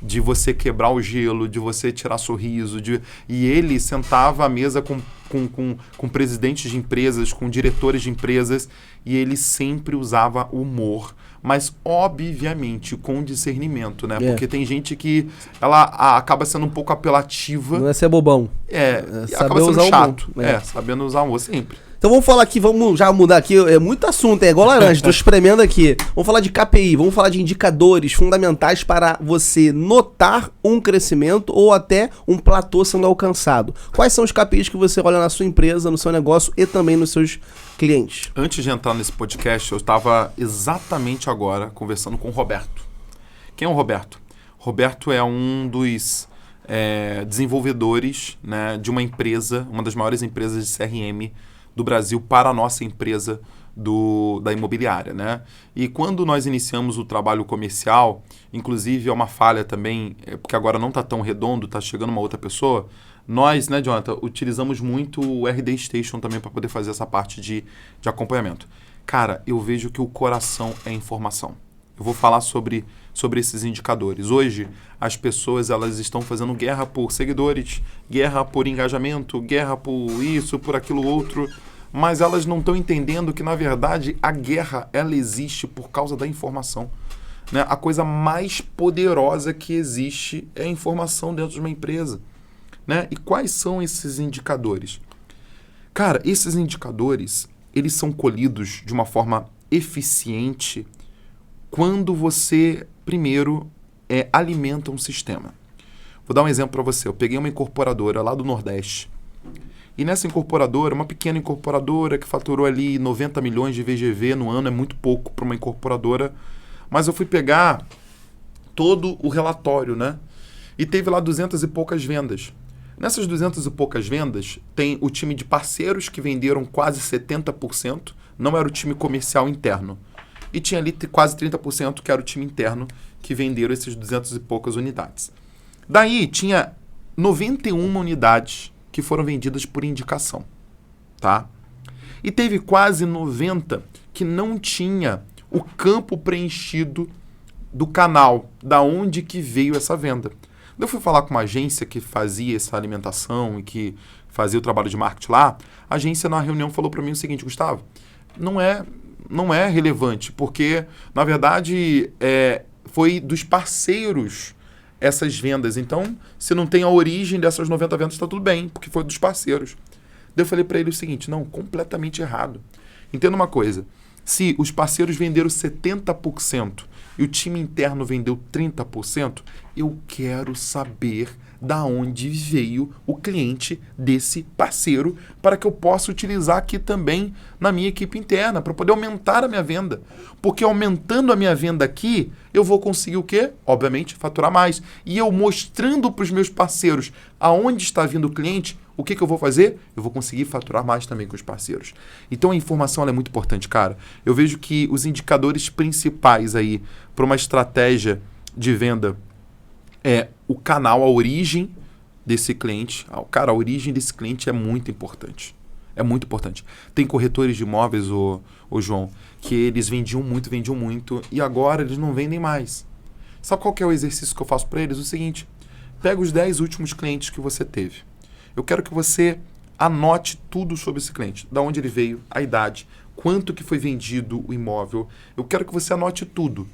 De você quebrar o gelo, de você tirar sorriso. E ele sentava à mesa com presidentes de empresas, com diretores de empresas, e ele sempre usava humor. Mas, obviamente, com discernimento, né? É. Porque tem gente que ela acaba sendo um pouco apelativa. Não é ser bobão. E saber acaba sendo usar o chato. humor. Sabendo usar o humor sempre. Então vamos falar aqui, vamos já mudar aqui, é muito assunto, é igual laranja, tô espremendo aqui. Vamos falar de KPI, vamos falar de indicadores fundamentais para você notar um crescimento ou até um platô sendo alcançado. Quais são os KPIs que você olha na sua empresa, no seu negócio e também nos seus clientes? Antes de entrar nesse podcast, eu estava exatamente agora conversando com o Roberto. Quem é o Roberto? Roberto é um dos desenvolvedores, né, de uma empresa, uma das maiores empresas de CRM do Brasil para a nossa empresa da imobiliária, né? E quando nós iniciamos o trabalho comercial, inclusive é uma falha também, porque agora não está tão redondo, está chegando uma outra pessoa, nós, né, Jonathan, utilizamos muito o RD Station também para poder fazer essa parte de acompanhamento. Cara, eu vejo que o coração é informação. Eu vou falar sobre esses indicadores. Hoje, as pessoas elas estão fazendo guerra por seguidores, guerra por engajamento, guerra por isso, por aquilo outro, mas elas não estão entendendo que, na verdade, a guerra ela existe por causa da informação. Né? A coisa mais poderosa que existe é a informação dentro de uma empresa. Né? E quais são esses indicadores? Cara, esses indicadores, eles são colhidos de uma forma eficiente quando você, primeiro, alimenta um sistema. Vou dar um exemplo para você. Eu peguei uma incorporadora lá do Nordeste. E nessa incorporadora, uma pequena incorporadora que faturou ali 90 milhões de VGV no ano, é muito pouco para uma incorporadora. Mas eu fui pegar todo o relatório, né? E teve lá 200 e poucas vendas. Nessas 200 e poucas vendas, tem o time de parceiros que venderam quase 70%. Não era o time comercial interno. E tinha ali quase 30% que era o time interno que venderam esses 200 e poucas unidades. Daí tinha 91 unidades que foram vendidas por indicação, tá? E teve quase 90 que não tinha o campo preenchido do canal, da onde que veio essa venda. Eu fui falar com uma agência que fazia essa alimentação e que fazia o trabalho de marketing lá. A agência na reunião falou para mim o seguinte: Gustavo, não é relevante, porque, na verdade, foi dos parceiros essas vendas. Então, se não tem a origem dessas 90 vendas, está tudo bem, porque foi dos parceiros. Daí eu falei para ele o seguinte: não, completamente errado. Entenda uma coisa, se os parceiros venderam 70% e o time interno vendeu 30%, eu quero saber da onde veio o cliente desse parceiro para que eu possa utilizar aqui também na minha equipe interna, para poder aumentar a minha venda. Porque aumentando a minha venda aqui, eu vou conseguir o quê? Obviamente, faturar mais. E eu mostrando para os meus parceiros aonde está vindo o cliente, o que eu vou fazer? Eu vou conseguir faturar mais também com os parceiros. Então a informação ela é muito importante, cara. Eu vejo que os indicadores principais aí para uma estratégia de venda é o canal, a origem desse cliente. Cara, a origem desse cliente é muito importante. É muito importante. Tem corretores de imóveis, ô João, que eles vendiam muito, e agora eles não vendem mais. Sabe qual que é o exercício que eu faço para eles? O seguinte: pega os 10 últimos clientes que você teve. Eu quero que você anote tudo sobre esse cliente. Da onde ele veio, a idade, quanto que foi vendido o imóvel. Eu quero que você anote tudo.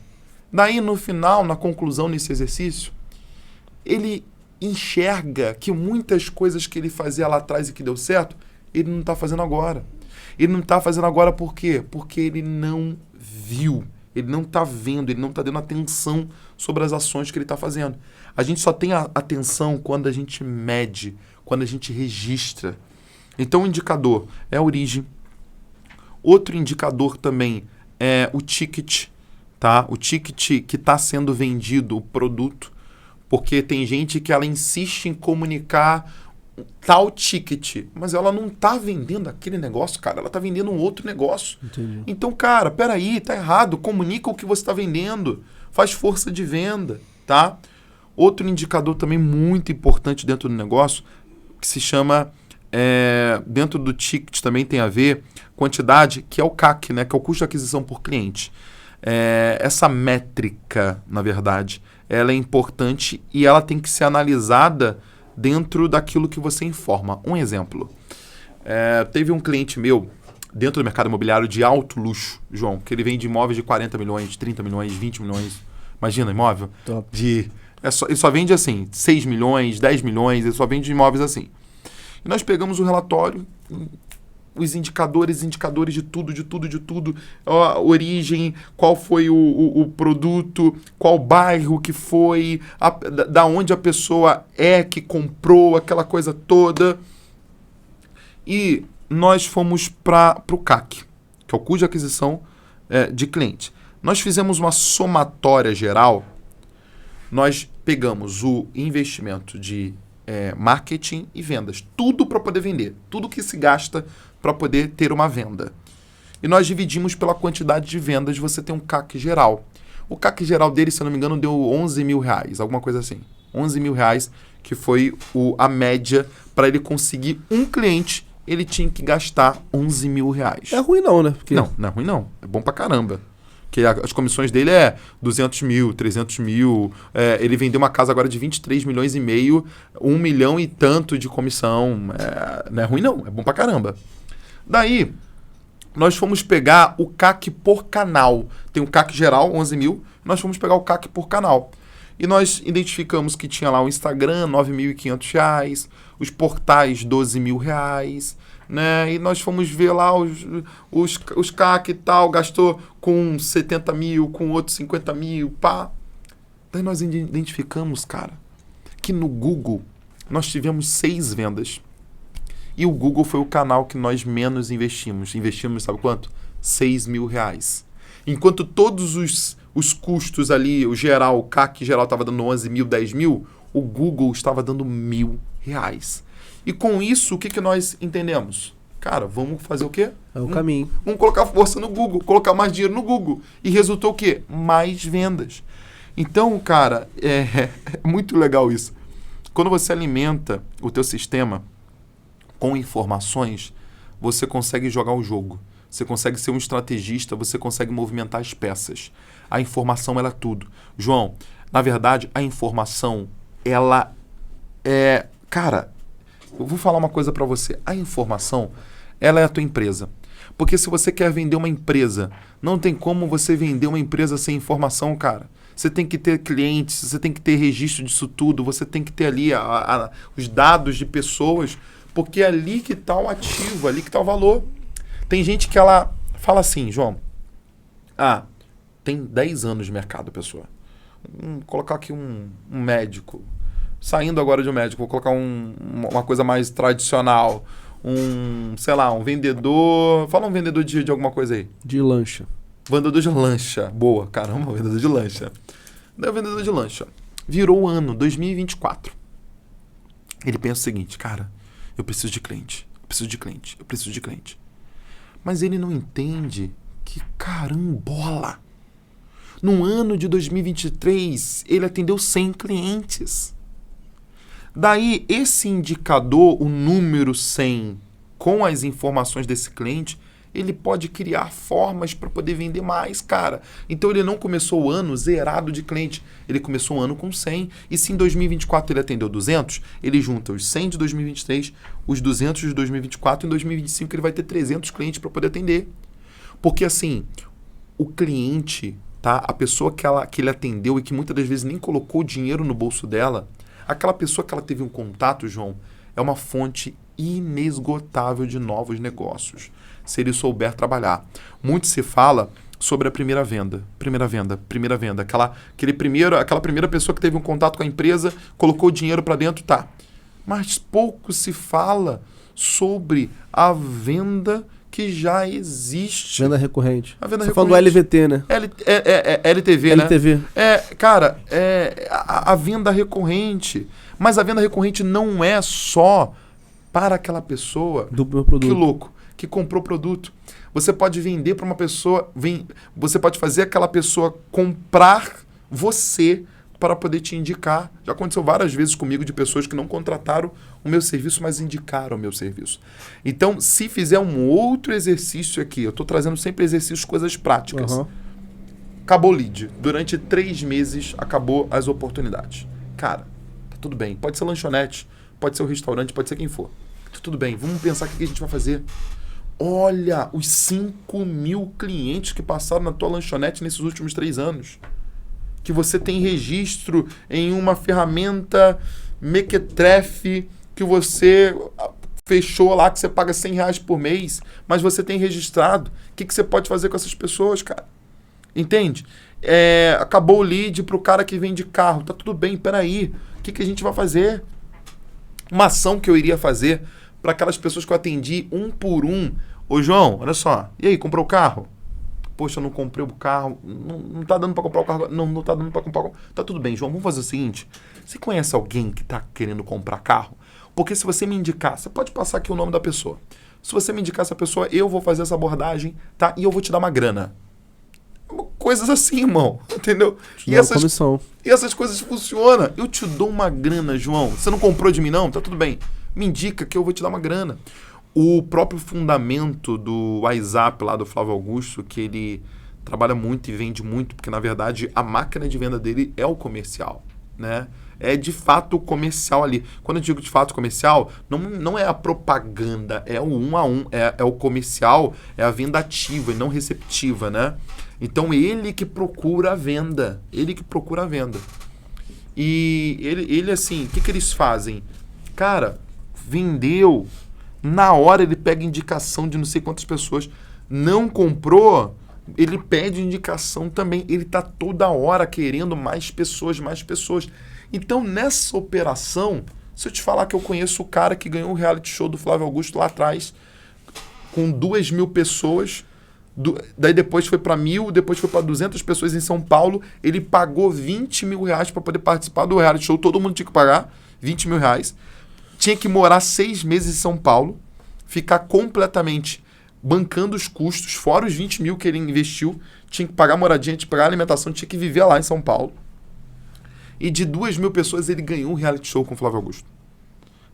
Daí, no final, na conclusão desse exercício, ele enxerga que muitas coisas que ele fazia lá atrás e que deu certo, ele não está fazendo agora. Ele não está fazendo agora por quê? Porque ele não viu Ele não está vendo, ele não está dando atenção sobre as ações que ele está fazendo. A gente só tem atenção quando a gente mede, quando a gente registra. Então, o indicador é a origem. Outro indicador também é o ticket, tá? O ticket que está sendo vendido, o produto, porque tem gente que ela insiste em comunicar tal ticket, mas ela não está vendendo aquele negócio, cara. Ela está vendendo um outro negócio. Entendi. Então, cara, peraí, tá errado. Comunica o que você está vendendo. Faz força de venda, tá? Outro indicador também muito importante dentro do negócio, que se chama, dentro do ticket também tem a ver, quantidade, que é o CAC, né? Que é o custo de aquisição por cliente. Essa métrica, na verdade, ela é importante e ela tem que ser analisada dentro daquilo que você informa. Um exemplo. Teve um cliente meu, dentro do mercado imobiliário de alto luxo, João, que ele vende imóveis de 40 milhões, 30 milhões, 20 milhões. Imagina, imóvel? Top. Ele só vende assim, 6 milhões, 10 milhões, ele só vende imóveis assim. E nós pegamos o relatório, os indicadores de tudo, a origem, qual foi o produto, qual bairro que foi, da onde a pessoa que comprou, aquela coisa toda. E nós fomos para o CAC, que é o custo de aquisição de cliente. Nós fizemos uma somatória geral, nós pegamos o investimento de marketing e vendas, tudo para poder vender, tudo que se gasta para poder ter uma venda. E nós dividimos pela quantidade de vendas, você tem um CAC geral. O CAC geral dele, se eu não me engano, deu 11 mil reais, alguma coisa assim. 11 mil reais, que foi a média para ele conseguir um cliente, ele tinha que gastar 11 mil reais. É ruim não, né? Porque... Não é ruim não. É bom pra caramba. Porque as comissões dele é 200 mil, 300 mil. Ele vendeu uma casa agora de 23 milhões e meio, 1 milhão e tanto de comissão. Não é ruim não, é bom pra caramba. Daí, nós fomos pegar o CAC por canal. Tem o CAC geral, 11 mil. Nós fomos pegar o CAC por canal. E nós identificamos que tinha lá o Instagram, R$ 9.500, os portais, R$ 12 mil, né? E nós fomos ver lá os CAC e tal, gastou com 70 mil, com outros 50 mil, pá. Daí nós identificamos, cara, que no Google nós tivemos 6 vendas. E o Google foi o canal que nós menos investimos. Investimos, sabe quanto? 6 mil reais. Enquanto todos os custos ali, o geral, o CAC geral estava dando 11 mil, 10 mil, o Google estava dando R$ 1.000. E com isso, o que nós entendemos? Cara, vamos fazer o quê? É o caminho. Vamos colocar força no Google, colocar mais dinheiro no Google. E resultou o quê? Mais vendas. Então, cara, é muito legal isso. Quando você alimenta o teu sistema com informações, você consegue jogar o jogo. Você consegue ser um estrategista, você consegue movimentar as peças. A informação, ela é tudo. João, na verdade, a informação, ela é... Cara, eu vou falar uma coisa para você. A informação, ela é a tua empresa. Porque se você quer vender uma empresa, não tem como você vender uma empresa sem informação, cara. Você tem que ter clientes, você tem que ter registro disso tudo, você tem que ter ali os dados de pessoas, porque é ali que está o ativo, ali que está o valor. Tem gente que ela fala assim, João, tem 10 anos de mercado, pessoa. Colocar aqui um médico, saindo agora de um médico, vou colocar uma coisa mais tradicional, sei lá, um vendedor, fala um vendedor de alguma coisa aí. De lancha. Vendedor de lancha, boa, caramba, vendedor de lancha. Daí o vendedor de lancha virou o ano 2024. Ele pensa o seguinte, cara, eu preciso de cliente, eu preciso de cliente, eu preciso de cliente. Mas ele não entende que, carambola, no ano de 2023, ele atendeu 100 clientes. Daí, esse indicador, o número 100, com as informações desse cliente, ele pode criar formas para poder vender mais, cara. Então, ele não começou o ano zerado de cliente. Ele começou o ano com 100. E se em 2024 ele atendeu 200, ele junta os 100 de 2023, os 200 de 2024. Em 2025 ele vai ter 300 clientes para poder atender. Porque, assim, o cliente, tá? A pessoa que ele atendeu e que muitas das vezes nem colocou dinheiro no bolso dela, aquela pessoa que ela teve um contato, João, é uma fonte inesgotável de novos negócios, se ele souber trabalhar. Muito se fala sobre a primeira venda. Aquela primeira pessoa que teve um contato com a empresa, colocou o dinheiro para dentro, tá. Mas pouco se fala sobre a venda que já existe. Venda recorrente. A venda Você tá falando do LVT, né? LTV, né? LTV. Cara, a venda recorrente. Mas a venda recorrente não é só para aquela pessoa Do meu produto. que louco, que comprou o produto. Você pode vender para uma pessoa, você pode fazer aquela pessoa comprar você para poder te indicar. Já aconteceu várias vezes comigo de pessoas que não contrataram o meu serviço, mas indicaram o meu serviço. Então, se fizer um outro exercício aqui, eu estou trazendo sempre exercícios, coisas práticas. Uhum. Acabou o lead. Durante 3 meses, acabou as oportunidades. Cara, tá tudo bem. Pode ser lanchonete, pode ser o restaurante, pode ser quem for. Tá tudo bem. Vamos pensar o que a gente vai fazer. Olha, os 5.000 clientes que passaram na tua lanchonete nesses últimos 3 anos. Que você tem registro em uma ferramenta mequetrefe que você fechou lá, que você paga R$100 por mês, mas você tem registrado. O que você pode fazer com essas pessoas, cara? Entende? Acabou o lead pro cara que vende carro. Tá tudo bem, peraí. O que a gente vai fazer? Uma ação que eu iria fazer para aquelas pessoas que eu atendi um por um. Ô, João, olha só. E aí, comprou o carro? Poxa, eu não comprei o carro. Não tá dando para comprar o carro. Não tá dando para comprar o carro. Tá tudo bem, João. Vamos fazer o seguinte. Você conhece alguém que tá querendo comprar carro? Porque se você me indicar, você pode passar aqui o nome da pessoa. Se você me indicar essa pessoa, eu vou fazer essa abordagem, tá? E eu vou te dar uma grana. Coisas assim, irmão. Entendeu? E essas coisas funcionam. Eu te dou uma grana, João. Você não comprou de mim, não? Tá tudo bem. Me indica que eu vou te dar uma grana. O próprio fundamento do WhatsApp lá do Flávio Augusto, que ele trabalha muito e vende muito, porque na verdade a máquina de venda dele é o comercial, né? É de fato comercial ali. Quando eu digo de fato comercial, não é a propaganda, é o 1 a 1, é o comercial, é a venda ativa e não receptiva, né? Então ele que procura a venda, E ele assim, o que eles fazem? Cara, vendeu, na hora ele pega indicação de não sei quantas pessoas, não comprou, ele pede indicação também, ele tá toda hora querendo mais pessoas. Então nessa operação, se eu te falar que eu conheço o cara que ganhou o reality show do Flávio Augusto lá atrás, com 2.000 pessoas, daí depois foi para 1.000, depois foi para 200 pessoas em São Paulo, ele pagou R$20 mil para poder participar do reality show, todo mundo tinha que pagar R$20 mil, tinha que morar 6 meses em São Paulo, ficar completamente bancando os custos, fora os 20 mil que ele investiu, tinha que pagar moradia, tinha que pagar alimentação, tinha que viver lá em São Paulo. E de 2.000 pessoas ele ganhou um reality show com o Flávio Augusto.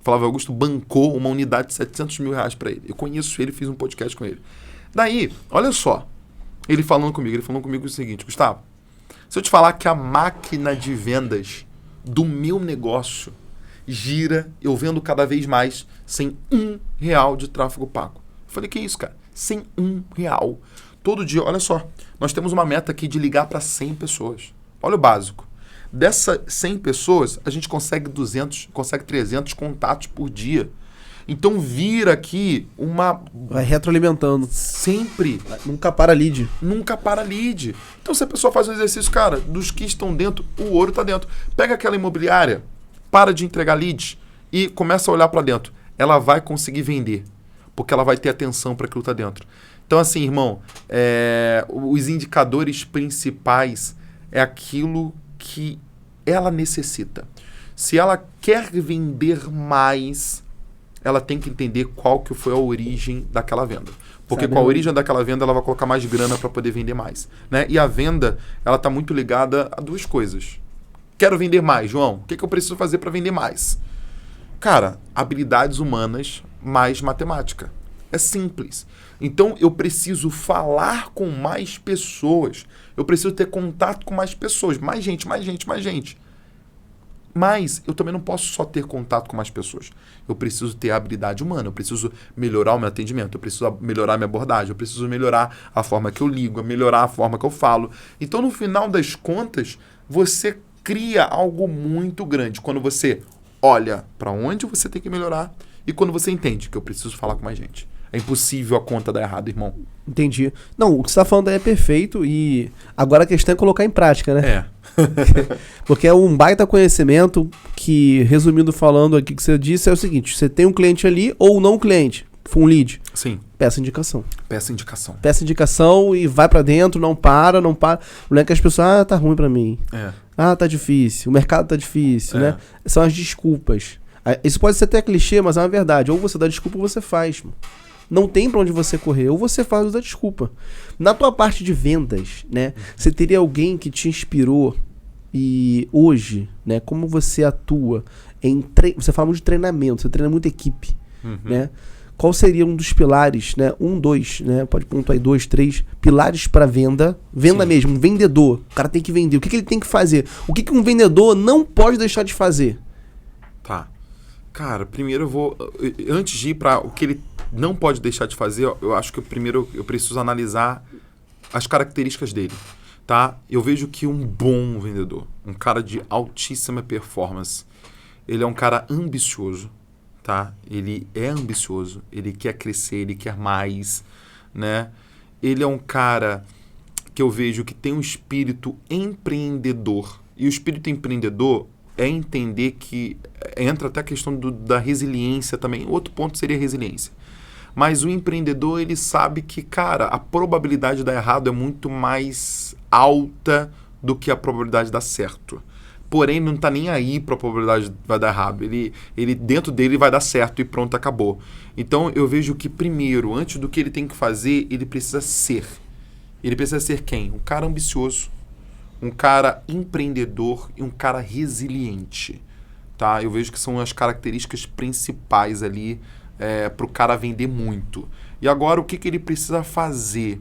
O Flávio Augusto bancou uma unidade de R$700 mil para ele. Eu conheço ele, fiz um podcast com ele. Daí, olha só, ele falando comigo o seguinte: Gustavo, se eu te falar que a máquina de vendas do meu negócio gira, eu vendo cada vez mais sem R$1 de tráfego pago. Eu falei, que isso, cara? Sem R$1. Todo dia, olha só, nós temos uma meta aqui de ligar para 100 pessoas. Olha o básico. Dessas 100 pessoas, a gente consegue 200, consegue 300 contatos por dia. Então vira aqui uma... Vai retroalimentando. Sempre. Nunca para lead. Então se a pessoa faz um exercício, cara, dos que estão dentro, o ouro está dentro. Pega aquela imobiliária, para de entregar leads e começa a olhar para dentro. Ela vai conseguir vender, porque ela vai ter atenção para aquilo que está dentro. Então assim, irmão, os indicadores principais é aquilo que ela necessita. Se ela quer vender mais, ela tem que entender qual que foi a origem daquela venda. Porque com a origem daquela venda, ela vai colocar mais grana para poder vender mais, né? E a venda, ela está muito ligada a 2 coisas. Quero vender mais, João. O que eu preciso fazer para vender mais? Cara, habilidades humanas mais matemática. É simples. Então, eu preciso falar com mais pessoas. Eu preciso ter contato com mais pessoas. Mais gente. Mas eu também não posso só ter contato com mais pessoas. Eu preciso ter habilidade humana. Eu preciso melhorar o meu atendimento. Eu preciso melhorar a minha abordagem. Eu preciso melhorar a forma que eu ligo. Melhorar a forma que eu falo. Então, no final das contas, você cria algo muito grande. Quando você olha para onde você tem que melhorar e quando você entende que eu preciso falar com mais gente. É impossível a conta dar errado, irmão. Entendi. Não, o que você tá falando aí é perfeito e agora a questão é colocar em prática, né? É. Porque é um baita conhecimento que, resumindo falando aqui que você disse, é o seguinte, você tem um cliente ali ou não cliente, foi um lead. Sim. Peça indicação. Peça indicação. Peça indicação e vai pra dentro, não para. Não é que as pessoas, tá ruim pra mim. Tá difícil, o mercado tá difícil, né? São as desculpas. Isso pode ser até clichê, mas é uma verdade. Ou você dá desculpa ou você faz, mano. Não tem pra onde você correr. Ou você faz ou dá desculpa. Na tua parte de vendas, né? Você teria alguém que te inspirou e hoje, né? Como você atua em... Você fala muito de treinamento, você treina muita equipe, né? Qual seria um dos pilares, né? 1, 2, né? Pode pontuar aí 2, 3 pilares para venda. Venda mesmo, um vendedor. O cara tem que vender. O que ele tem que fazer? O que um vendedor não pode deixar de fazer? Tá. Cara, primeiro eu vou... Antes de ir para o que ele não pode deixar de fazer, eu acho que primeiro eu preciso analisar as características dele, tá? Eu vejo que um bom vendedor, um cara de altíssima performance, ele é um cara ambicioso, tá? Ele é ambicioso, ele quer crescer, ele quer mais, né? Ele é um cara que eu vejo que tem um espírito empreendedor. E o espírito empreendedor é entender que... Entra até a questão da resiliência também. Outro ponto seria a resiliência. Mas o empreendedor, ele sabe que, cara, a probabilidade de dar errado é muito mais alta do que a probabilidade de dar certo. Porém, não tá nem aí para a probabilidade de vai dar errado. Ele dentro dele vai dar certo e pronto, acabou. Então, eu vejo que primeiro, antes do que ele tem que fazer, ele precisa ser. Ele precisa ser quem? Um cara ambicioso, um cara empreendedor e um cara resiliente. Tá? Eu vejo que são as características principais ali para o cara vender muito. E agora, o que ele precisa fazer?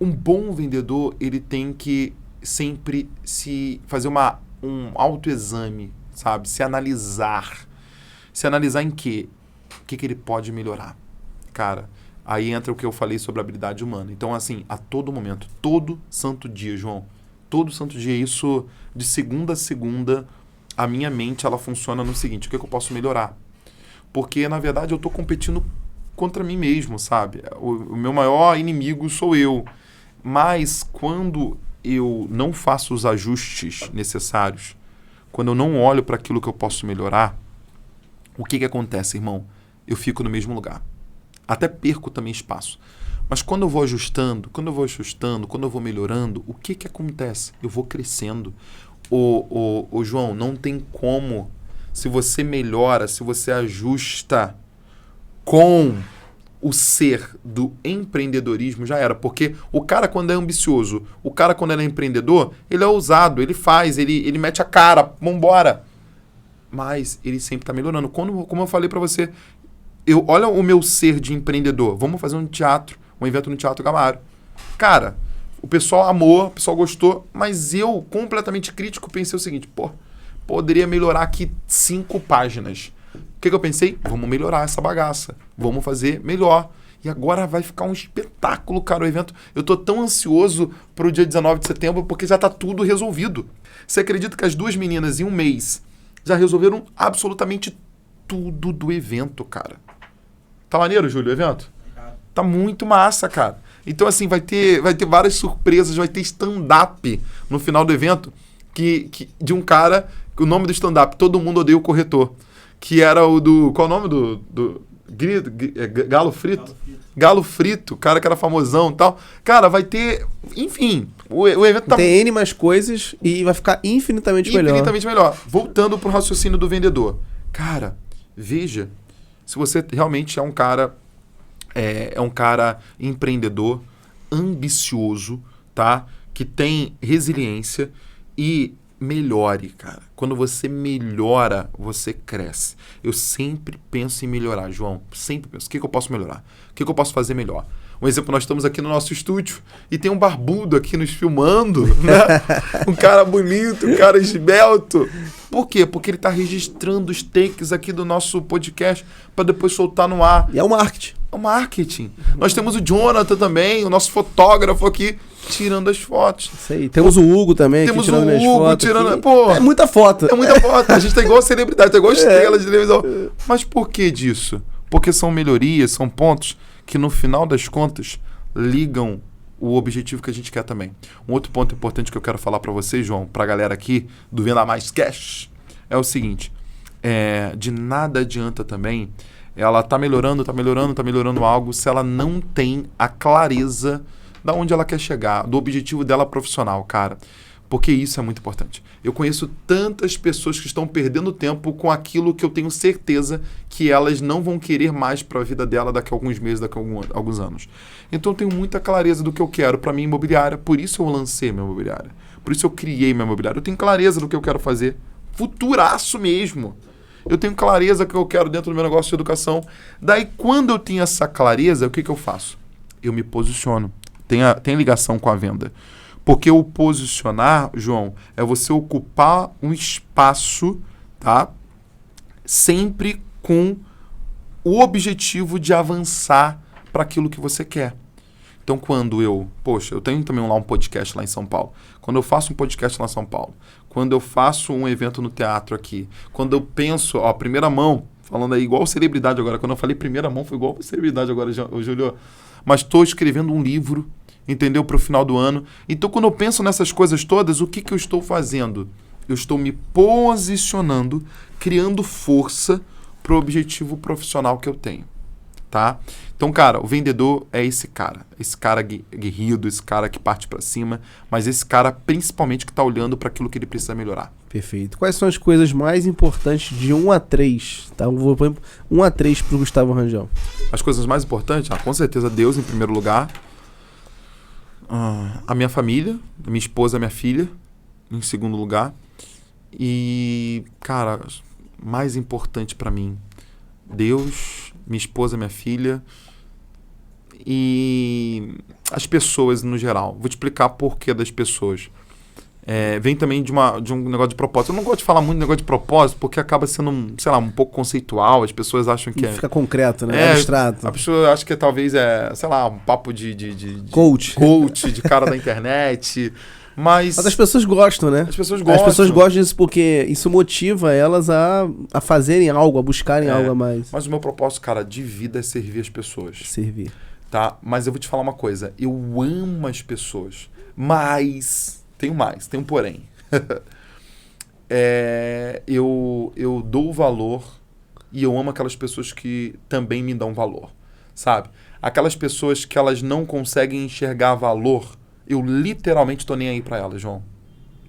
Um bom vendedor, ele tem que sempre se fazer um autoexame, sabe? Se analisar. Se analisar em quê? O que ele pode melhorar? Cara, aí entra o que eu falei sobre a habilidade humana. Então, assim, a todo momento, todo santo dia, João, todo santo dia, isso de segunda a segunda, a minha mente, ela funciona no seguinte, o que eu posso melhorar? Porque, na verdade, eu estou competindo contra mim mesmo, sabe? O meu maior inimigo sou eu. Mas, quando eu não faço os ajustes necessários, quando eu não olho para aquilo que eu posso melhorar, o que acontece, irmão? Eu fico no mesmo lugar. Até perco também espaço. Mas quando eu vou ajustando, quando eu vou melhorando, o que acontece? Eu vou crescendo. João, não tem como. Se você melhora, se você ajusta com o ser do empreendedorismo, já era. Porque o cara, quando é ambicioso, o cara, quando ele é empreendedor, ele é ousado, ele faz, ele mete a cara, vambora. Mas ele sempre está melhorando. Como eu falei para você, olha o meu ser de empreendedor. Vamos fazer um evento no Teatro Gamarra. Cara, o pessoal amou, o pessoal gostou, mas eu, completamente crítico, pensei o seguinte, poderia melhorar aqui 5 páginas. O que eu pensei? Vamos melhorar essa bagaça. Vamos fazer melhor. E agora vai ficar um espetáculo, cara, o evento. Eu tô tão ansioso pro dia 19 de setembro, porque já tá tudo resolvido. Você acredita que as 2 meninas, em um mês, já resolveram absolutamente tudo do evento, cara? Tá maneiro, Júlio, o evento? Tá muito massa, cara. Então, assim, vai ter várias surpresas, vai ter stand-up no final do evento, de um cara, o nome do stand-up, Todo Mundo Odeia o Corretor, que era o do... Qual é o nome do Galo Frito? Galo Frito, cara que era famosão e tal. Cara, vai ter... Enfim, o evento tá... Tem N mais coisas e vai ficar infinitamente melhor. Infinitamente melhor. Voltando pro raciocínio do vendedor. Cara, veja, se você realmente é um cara empreendedor, ambicioso, tá? Que tem resiliência e melhore, cara. Quando você melhora, você cresce. Eu sempre penso em melhorar, João. Sempre penso. O que eu posso melhorar? O que eu posso fazer melhor? Um exemplo, nós estamos aqui no nosso estúdio e tem um barbudo aqui nos filmando, né? Um cara bonito, um cara esbelto. Por quê? Porque ele está registrando os takes aqui do nosso podcast para depois soltar no ar. E é o marketing. É o marketing. Nós temos o Jonathan também, o nosso fotógrafo aqui, tirando as fotos. Isso aí. Temos o Hugo também aqui, tirando minhas fotos. É muita foto. É muita foto. A gente tá igual celebridade, tá igual estrela de televisão. Mas por que disso? Porque são melhorias, são pontos que no final das contas ligam o objetivo que a gente quer também. Um outro ponto importante que eu quero falar para vocês, João, para a galera aqui do Venda Mais Cash, é o seguinte, de nada adianta também ela tá melhorando algo se ela não tem a clareza da onde ela quer chegar, do objetivo dela profissional, cara. Porque isso é muito importante. Eu conheço tantas pessoas que estão perdendo tempo com aquilo que eu tenho certeza que elas não vão querer mais para a vida dela daqui a alguns meses, daqui a alguns anos. Então eu tenho muita clareza do que eu quero para minha imobiliária, por isso eu lancei minha imobiliária. Por isso eu criei minha imobiliária. Eu tenho clareza do que eu quero fazer. Futuraço mesmo. Eu tenho clareza do que eu quero dentro do meu negócio de educação. Daí, quando eu tenho essa clareza, o que eu faço? Eu me posiciono. Tem ligação com a venda. Porque o posicionar, João, é você ocupar um espaço, tá? Sempre com o objetivo de avançar para aquilo que você quer. Então, quando eu tenho também lá um podcast lá em São Paulo. Quando eu faço um podcast lá em São Paulo, quando eu faço um evento no teatro aqui, quando eu penso, primeira mão, falando aí igual celebridade agora, quando eu falei primeira mão foi igual celebridade agora, Júlio, mas estou escrevendo um livro, entendeu, para o final do ano. Então, quando eu penso nessas coisas todas, o que eu estou fazendo? Eu estou me posicionando, criando força para o objetivo profissional que eu tenho. Tá? Então, cara, o vendedor é esse cara guerreiro, esse cara que parte para cima, mas esse cara principalmente que está olhando para aquilo que ele precisa melhorar. Perfeito. Quais são as coisas mais importantes de 1 a 3? Tá? Eu vou pôr 1 a 3 pro Gustavo Rangel. As coisas mais importantes? Com certeza Deus em primeiro lugar, a minha família, a minha esposa, a minha filha em segundo lugar e, cara, mais importante para mim, Deus, minha esposa, minha filha e as pessoas no geral. Vou te explicar por que das pessoas. Vem também de um negócio de propósito. Eu não gosto de falar muito de negócio de propósito porque acaba sendo, um pouco conceitual. As pessoas acham que fica concreto, né? Abstrato. A pessoa acha que talvez um papo de coach de cara da internet. Mas as pessoas gostam, né? As pessoas gostam. As pessoas gostam disso porque isso motiva elas a fazerem algo, a buscarem algo a mais. Mas o meu propósito, cara, de vida é servir as pessoas. Servir. Tá? Mas eu vou te falar uma coisa. Eu amo as pessoas. Mas... Tem um porém. Eu dou valor e eu amo aquelas pessoas que também me dão valor. Sabe? Aquelas pessoas que elas não conseguem enxergar valor... Eu literalmente tô nem aí pra elas, João.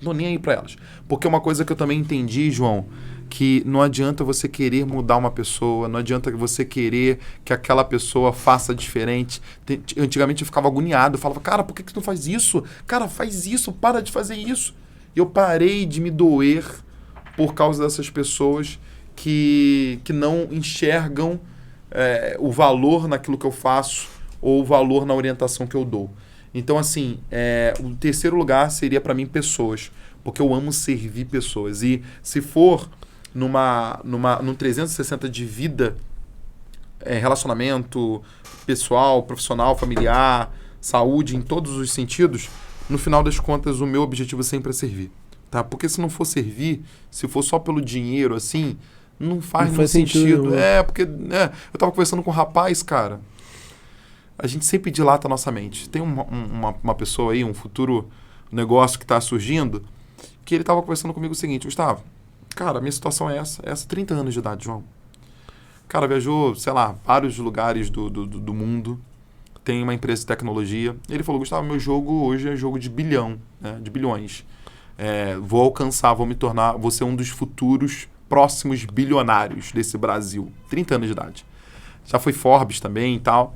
Tô nem aí pra elas. Porque uma coisa que eu também entendi, João, que não adianta você querer mudar uma pessoa, não adianta você querer que aquela pessoa faça diferente. Antigamente eu ficava agoniado, eu falava, cara, por que tu não faz isso? Cara, faz isso, para de fazer isso. Eu parei de me doer por causa dessas pessoas que não enxergam o valor naquilo que eu faço ou o valor na orientação que eu dou. Então, assim, o terceiro lugar seria para mim pessoas, porque eu amo servir pessoas. E se for num 360 de vida, relacionamento pessoal, profissional, familiar, saúde, em todos os sentidos, no final das contas, o meu objetivo sempre é servir. Tá? Porque se não for servir, se for só pelo dinheiro, assim, não faz nenhum sentido. Porque eu tava conversando com um rapaz, cara. A gente sempre dilata a nossa mente. Tem uma pessoa aí, um futuro negócio que está surgindo, que ele estava conversando comigo o seguinte, Gustavo, cara, a minha situação é essa 30 anos de idade, João. Cara, viajou, vários lugares do mundo, tem uma empresa de tecnologia. Ele falou, Gustavo, meu jogo hoje é jogo de bilhão, né, de bilhões. Vou ser um dos futuros próximos bilionários desse Brasil. 30 anos de idade. Já foi Forbes também e tal.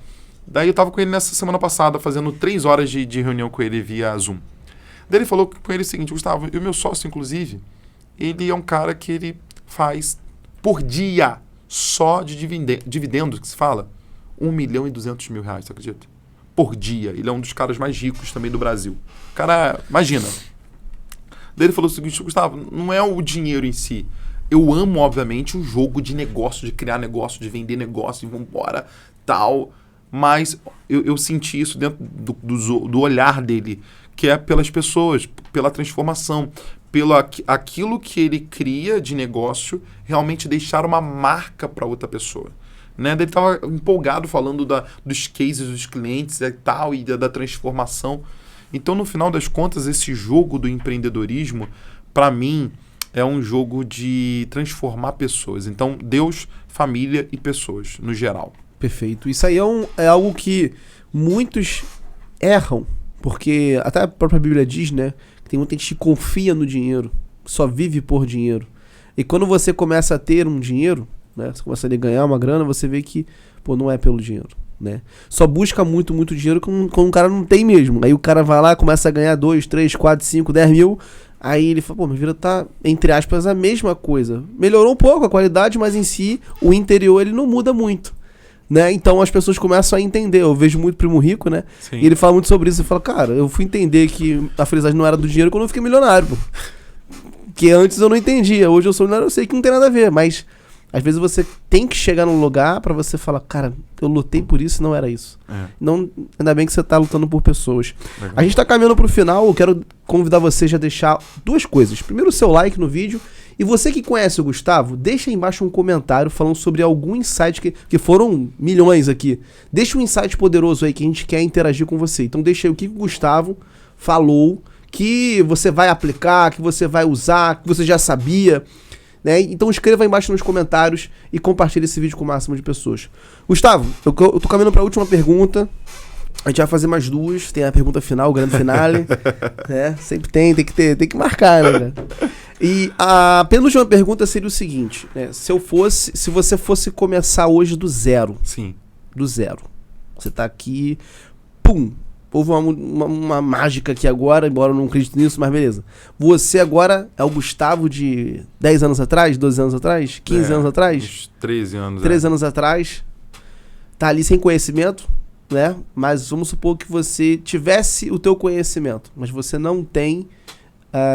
Daí eu tava com ele nessa semana passada, fazendo 3 horas de reunião com ele via Zoom. Daí ele falou com ele o seguinte, Gustavo, e o meu sócio, inclusive, ele é um cara que ele faz por dia só de dividendo, que se fala, 1.200.000 reais, você acredita? Por dia. Ele é um dos caras mais ricos também do Brasil. O cara, imagina. Daí ele falou o seguinte, Gustavo, não é o dinheiro em si. Eu amo, obviamente, o jogo de negócio, de criar negócio, de vender negócio, e vambora, tal... Mas eu senti isso dentro do olhar dele, que é pelas pessoas, pela transformação, pelo aquilo que ele cria de negócio, realmente deixar uma marca para outra pessoa. né? Ele estava empolgado falando dos cases dos clientes e tal, e da transformação. Então, no final das contas, esse jogo do empreendedorismo, para mim, é um jogo de transformar pessoas. Então, Deus, família e pessoas, no geral. Perfeito. Isso aí é algo que muitos erram, porque até a própria Bíblia diz, né, que tem muita gente que confia no dinheiro, só vive por dinheiro. E quando você começa a ter um dinheiro, né, você começa a ganhar uma grana, você vê que, pô, não é pelo dinheiro, né? Só busca muito, muito dinheiro quando um cara não tem mesmo. Aí o cara vai lá, começa a ganhar 2, 3, 4, 5, 10 mil, aí ele fala, pô, minha vida tá, entre aspas, a mesma coisa. Melhorou um pouco a qualidade, mas em si, o interior, ele não muda muito. Né? Então as pessoas começam a entender. Eu vejo muito Primo Rico, né? Sim. E ele fala muito sobre isso. Ele fala, cara, eu fui entender que a felicidade não era do dinheiro quando eu fiquei milionário, pô. Que antes eu não entendia. Hoje eu sou milionário, eu sei que não tem nada a ver. Mas às vezes você tem que chegar num lugar pra você falar, cara, eu lutei por isso e não era isso. Não, ainda bem que você tá lutando por pessoas. Legal. A gente tá caminhando pro final. Eu quero convidar você já a deixar 2 coisas. Primeiro, o seu like no vídeo. E você que conhece o Gustavo, deixa aí embaixo um comentário falando sobre algum insight, que foram milhões aqui. Deixa um insight poderoso aí que a gente quer interagir com você. Então deixa aí o que o Gustavo falou, que você vai aplicar, que você vai usar, que você já sabia. Né? Então escreva aí embaixo nos comentários e compartilhe esse vídeo com o máximo de pessoas. Gustavo, eu tô caminhando para a última pergunta. A gente vai fazer mais 2. Tem a pergunta final, o grande finale. Né? Sempre tem que marcar, né, cara? E a penúltima pergunta seria o seguinte, né? Se você fosse começar hoje do zero. Sim. Do zero. Você tá aqui, pum, houve uma mágica aqui agora, embora eu não acredite nisso, mas beleza. Você agora é o Gustavo de 10 anos atrás, 12 anos atrás, 15 anos atrás? Uns 13 anos. 13 anos atrás. Tá ali sem conhecimento, né? Mas vamos supor que você tivesse o teu conhecimento, mas você não tem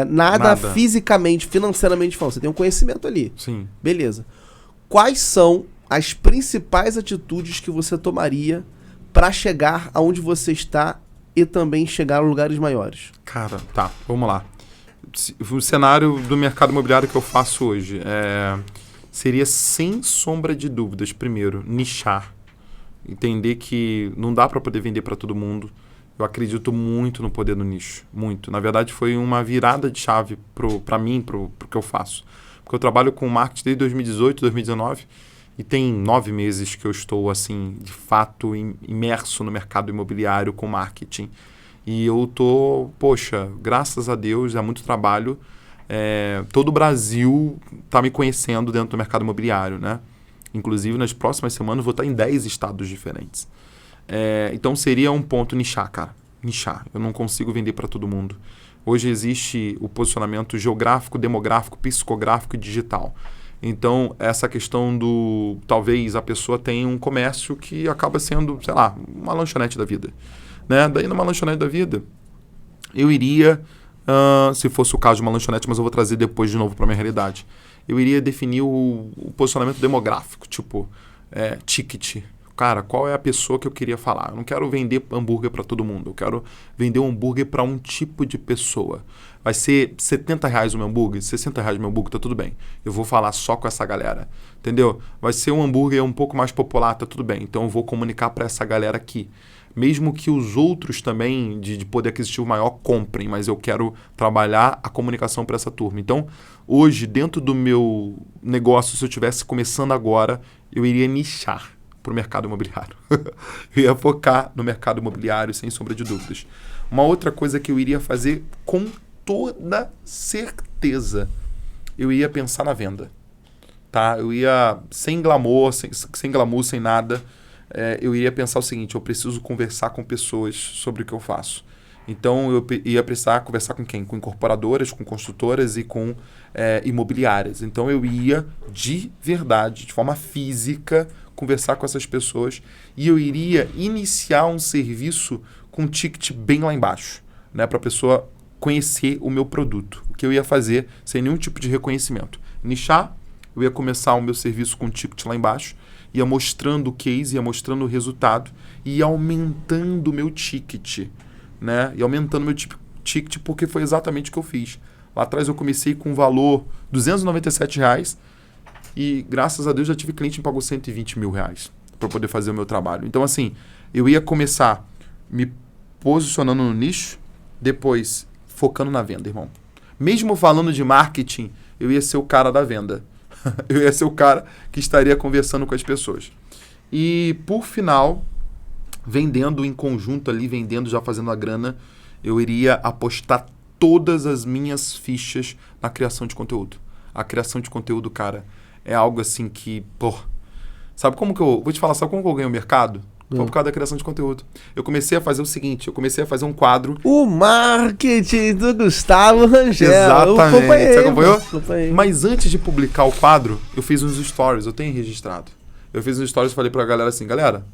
nada fisicamente, financeiramente falando. Você tem um conhecimento ali. Sim. Beleza. Quais são as principais atitudes que você tomaria para chegar aonde você está e também chegar a lugares maiores? Cara, tá, vamos lá. O cenário do mercado imobiliário que eu faço hoje seria, sem sombra de dúvidas, primeiro, nichar. Entender que não dá para poder vender para todo mundo. Eu acredito muito no poder do nicho, muito. Na verdade, foi uma virada de chave para mim, pro que eu faço. Porque eu trabalho com marketing desde 2018, 2019, e tem 9 meses que eu estou, assim, de fato, imerso no mercado imobiliário com marketing. E eu tô, poxa, graças a Deus, é muito trabalho. Todo o Brasil está me conhecendo dentro do mercado imobiliário, né? Inclusive, nas próximas semanas, eu vou estar em 10 estados diferentes. Então seria um ponto nichar, cara. Nichar. Eu não consigo vender para todo mundo. Hoje existe o posicionamento geográfico, demográfico, psicográfico e digital. Então, essa questão do... Talvez a pessoa tenha um comércio que acaba sendo, sei lá, uma lanchonete da vida. Né? Daí, numa lanchonete da vida, eu iria... se fosse o caso de uma lanchonete, mas eu vou trazer depois de novo para minha realidade. Eu iria definir o posicionamento demográfico, tipo, ticket. Cara, qual é a pessoa que eu queria falar? Eu não quero vender hambúrguer para todo mundo. Eu quero vender um hambúrguer para um tipo de pessoa. Vai ser R$70 o meu hambúrguer, R$60 o meu hambúrguer, tá tudo bem. Eu vou falar só com essa galera, entendeu? Vai ser um hambúrguer um pouco mais popular, tá tudo bem. Então eu vou comunicar para essa galera aqui. Mesmo que os outros também, de poder aquisitivo maior, comprem, mas eu quero trabalhar a comunicação para essa turma. Então, hoje, dentro do meu negócio, se eu estivesse começando agora, eu iria nichar para o mercado imobiliário. Eu ia focar no mercado imobiliário, sem sombra de dúvidas. Uma outra coisa que eu iria fazer com toda certeza, eu ia pensar na venda. Tá? Eu ia, sem glamour, sem nada, eu iria pensar o seguinte: eu preciso conversar com pessoas sobre o que eu faço. Então, eu ia precisar conversar com quem? Com incorporadoras, com construtoras e com imobiliárias. Então, eu ia, de verdade, de forma física, conversar com essas pessoas e eu iria iniciar um serviço com um ticket bem lá embaixo, né, para a pessoa conhecer o meu produto. O que eu ia fazer sem nenhum tipo de reconhecimento? Nichar, eu ia começar o meu serviço com um ticket lá embaixo, ia mostrando o case, ia mostrando o resultado e ia aumentando o meu ticket, né? E aumentando o meu ticket porque foi exatamente o que eu fiz. Lá atrás eu comecei com o valor R$297, E graças a Deus já tive cliente que me pagou 120 mil reais para poder fazer o meu trabalho. Então, assim, eu ia começar me posicionando no nicho, depois focando na venda, irmão. Mesmo falando de marketing, eu ia ser o cara da venda. Eu ia ser o cara que estaria conversando com as pessoas. E, por final, vendendo em conjunto ali, vendendo, já fazendo a grana, eu iria apostar todas as minhas fichas na criação de conteúdo. A criação de conteúdo, cara, é algo assim que, pô... Sabe como que eu... Vou te falar, sabe como que eu ganhei o mercado? Foi por causa da criação de conteúdo. Eu comecei a fazer o seguinte, eu comecei a fazer um quadro... O marketing do Gustavo Rangel. Exatamente. Você acompanhou? Acompanhei. Mas antes de publicar o quadro, eu fiz uns stories, eu tenho registrado. Eu fiz uns stories e falei pra galera assim, galera,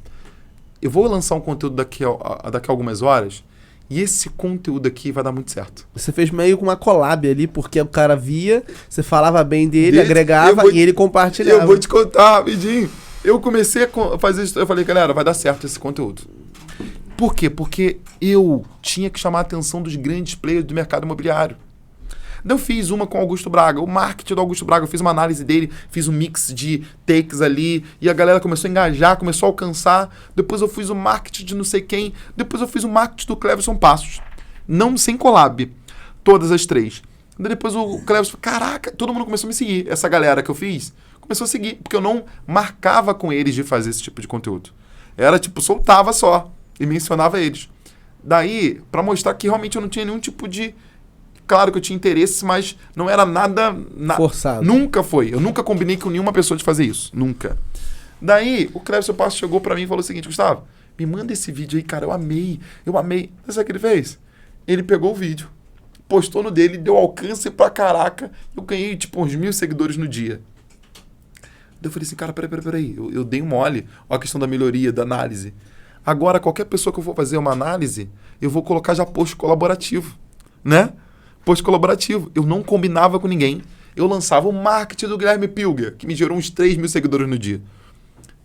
eu vou lançar um conteúdo daqui a algumas horas e esse conteúdo aqui vai dar muito certo. Você fez meio com uma collab ali, porque o cara via, você falava bem dele, agregava e ele compartilhava. Eu vou te contar rapidinho. Eu comecei a fazer isso, eu falei, galera, vai dar certo esse conteúdo. Por quê? Porque eu tinha que chamar a atenção dos grandes players do mercado imobiliário. Daí eu fiz uma com o Augusto Braga, o marketing do Augusto Braga, eu fiz uma análise dele, fiz um mix de takes ali, e a galera começou a engajar, começou a alcançar. Depois eu fiz o marketing de não sei quem, depois eu fiz o marketing do Cleverson Passos. Não sem collab, todas as três. Daí depois o Cleverson, caraca, todo mundo começou a me seguir. Essa galera que eu fiz, começou a seguir, porque eu não marcava com eles de fazer esse tipo de conteúdo. Era tipo, soltava só e mencionava eles. Daí, pra mostrar que realmente eu não tinha nenhum tipo de... Claro que eu tinha interesse, mas não era nada... Forçado. Nunca foi. Eu nunca combinei com nenhuma pessoa de fazer isso. Nunca. Daí, o Cleverson Passos chegou pra mim e falou o seguinte, Gustavo, me manda esse vídeo aí, cara, eu amei. Sabe o que ele fez? Ele pegou o vídeo, postou no dele, deu alcance pra caraca. Eu ganhei, tipo, uns 1.000 seguidores no dia. Daí eu falei assim, cara, peraí. Eu dei um mole. Olha a questão da melhoria, da análise. Agora, qualquer pessoa que eu for fazer uma análise, eu vou colocar já post colaborativo, né? Post colaborativo. Eu não combinava com ninguém. Eu lançava o marketing do Guilherme Pilger, que me gerou uns 3.000 seguidores no dia.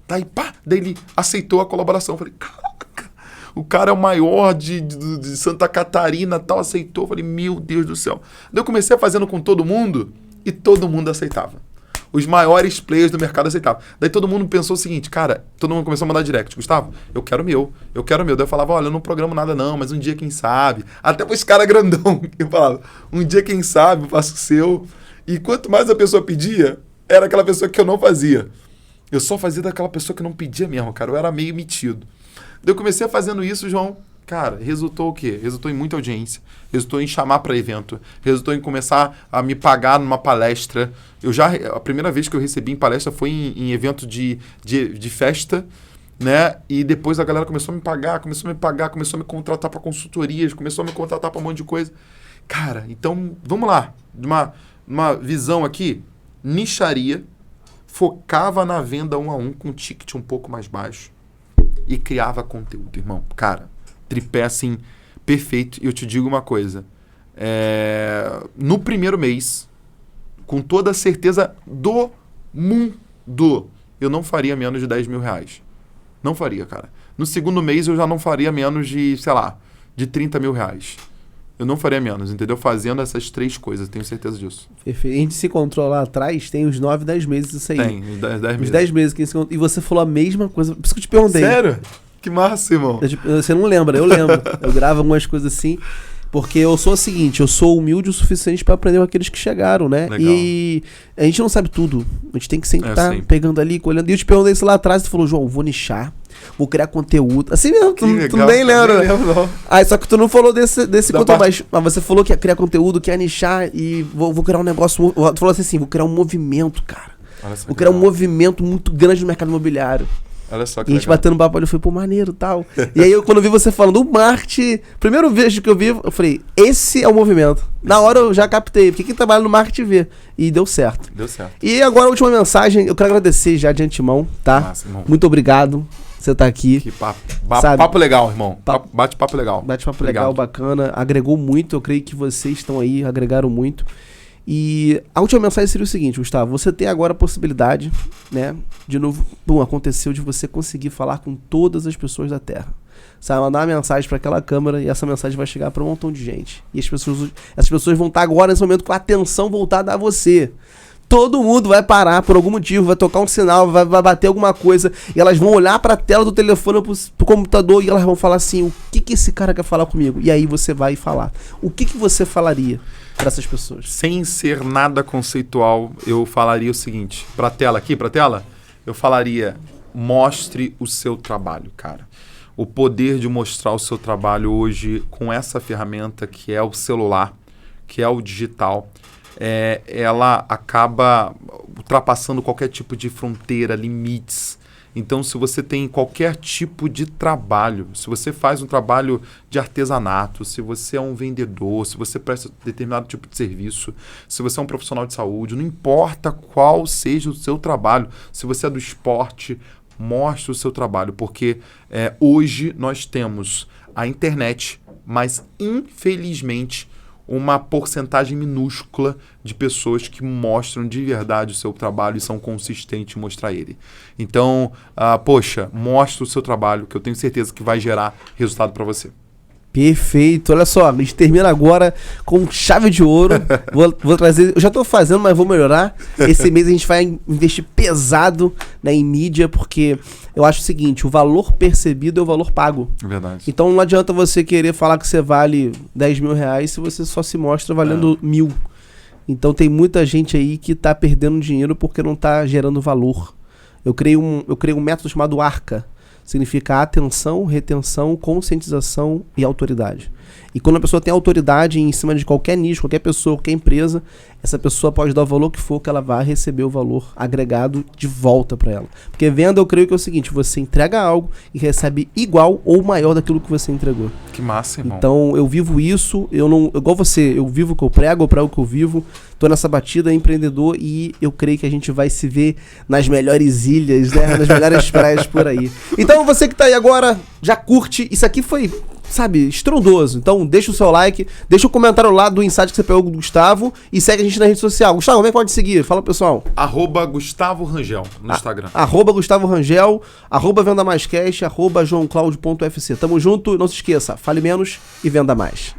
Daí, pá, daí ele aceitou a colaboração. Eu falei, caraca, o cara é o maior de Santa Catarina, tal, aceitou. Eu falei, meu Deus do céu. Daí eu comecei a fazendo com todo mundo e todo mundo aceitava. Os maiores players do mercado aceitavam. Daí todo mundo pensou o seguinte, cara, todo mundo começou a mandar direct. Gustavo, eu quero o meu. Daí eu falava, olha, eu não programo nada não, mas um dia quem sabe. Até para os caras grandão, eu falava, um dia quem sabe, eu faço o seu. E quanto mais a pessoa pedia, era aquela pessoa que eu não fazia. Eu só fazia daquela pessoa que não pedia mesmo, cara. Eu era meio metido. Daí eu comecei fazendo isso, João. Cara, resultou o quê? Resultou em muita audiência, resultou em chamar para evento, resultou em começar a me pagar numa palestra. A primeira vez que eu recebi em palestra foi em evento de festa, né? E depois a galera começou a me pagar, começou a me contratar para consultorias, começou a me contratar para um monte de coisa. Cara, então, vamos lá. Uma visão aqui, nicharia, focava na venda 1 a 1 com ticket um pouco mais baixo e criava conteúdo, irmão. Cara, tripé assim, perfeito. E eu te digo uma coisa, no primeiro mês, com toda a certeza do mundo, eu não faria menos de 10 mil reais. Não faria, cara. No segundo mês eu já não faria menos de, sei lá, de 30 mil reais. Eu não faria menos, entendeu? Fazendo essas 3 coisas, tenho certeza disso. Perfeito. A gente se encontrou lá atrás, tem uns 9, 10 meses isso aí. Tem, uns 10 meses. Uns 10 meses que a gente se encontrou. E você falou a mesma coisa, por isso que eu te perguntei. Sério? Que massa, irmão. Você não lembra, eu lembro. Eu gravo algumas coisas assim, porque eu sou o seguinte, eu sou humilde o suficiente pra aprender com aqueles que chegaram, né? Legal. E a gente não sabe tudo. A gente tem que sempre estar pegando ali, colhendo. E eu te perguntei isso lá atrás, você falou, João, vou nichar, vou criar conteúdo. Assim mesmo, tu nem lembra. Nem lembro, não. Aí, só que tu não falou desse conteúdo, mas você falou que ia criar conteúdo, que ia nichar e vou criar um negócio. Tu falou assim, vou criar um movimento, cara. Vou criar um movimento muito grande no mercado imobiliário. Olha só que e a gente batendo papo ali, eu falei, pô, maneiro e tal. E aí, quando eu vi você falando do marketing, primeiro vídeo que eu vi, eu falei, esse é o movimento. Na hora eu já captei, porque quem trabalha no marketing vê. E deu certo. Deu certo. E agora a última mensagem, eu quero agradecer já de antemão, tá? Nossa, irmão. Muito obrigado por você estar aqui. Que papo. Papo legal, irmão. Bate-papo legal. Bate-papo legal, bacana. Agregou muito, eu creio que vocês estão aí, agregaram muito. E a última mensagem seria o seguinte, Gustavo, você tem agora a possibilidade, né, de novo, aconteceu de você conseguir falar com todas as pessoas da Terra. Você vai mandar uma mensagem para aquela câmera e essa mensagem vai chegar para um montão de gente. E essas pessoas vão estar agora nesse momento com a atenção voltada a você. todo mundo vai parar por algum motivo, vai tocar um sinal, vai bater alguma coisa, e elas vão olhar pra tela do telefone, pro computador, e elas vão falar assim, o que esse cara quer falar comigo? E aí você vai falar. O que você falaria pra essas pessoas? Sem ser nada conceitual, eu falaria o seguinte, pra tela, eu falaria, mostre o seu trabalho, cara. O poder de mostrar o seu trabalho hoje com essa ferramenta que é o celular, que é o digital, ela acaba ultrapassando qualquer tipo de fronteira, limites. Então, se você tem qualquer tipo de trabalho, se você faz um trabalho de artesanato, se você é um vendedor, se você presta determinado tipo de serviço, se você é um profissional de saúde, não importa qual seja o seu trabalho, se você é do esporte, mostre o seu trabalho, porque hoje nós temos a internet, mas infelizmente uma porcentagem minúscula de pessoas que mostram de verdade o seu trabalho e são consistentes em mostrar ele. Então, mostre o seu trabalho, que eu tenho certeza que vai gerar resultado para você. Perfeito, olha só, a gente termina agora com chave de ouro. Vou trazer, eu já tô fazendo, mas vou melhorar. Esse mês a gente vai investir pesado, né, em mídia, porque eu acho o seguinte, o valor percebido é o valor pago. Verdade. Então não adianta você querer falar que você vale 10 mil reais se você só se mostra valendo 1.000. Então tem muita gente aí que tá perdendo dinheiro porque não tá gerando valor. Eu criei um método chamado ARCA. Significa atenção, retenção, conscientização e autoridade. E quando a pessoa tem autoridade em cima de qualquer nicho, qualquer pessoa, qualquer empresa, essa pessoa pode dar o valor que for, que ela vai receber o valor agregado de volta para ela. Porque venda, eu creio que é o seguinte, você entrega algo e recebe igual ou maior daquilo que você entregou. Que massa, irmão. Então, eu vivo isso, igual você, eu vivo o que eu prego, eu prego o que eu vivo, tô nessa batida, empreendedor, e eu creio que a gente vai se ver nas melhores ilhas, né? Nas melhores praias por aí. Então, você que tá aí agora, já curte, isso aqui foi, sabe, estrondoso. Então, deixa o seu like, deixa o comentário lá do insight que você pegou do Gustavo e segue a gente na rede social. Gustavo, como é que pode seguir? Fala, pessoal. @Gustavo Rangel no Instagram. @Gustavo Rangel, @Venda Mais Cash, @JoãoClaudio.fc. Tamo junto, não se esqueça, fale menos e venda mais.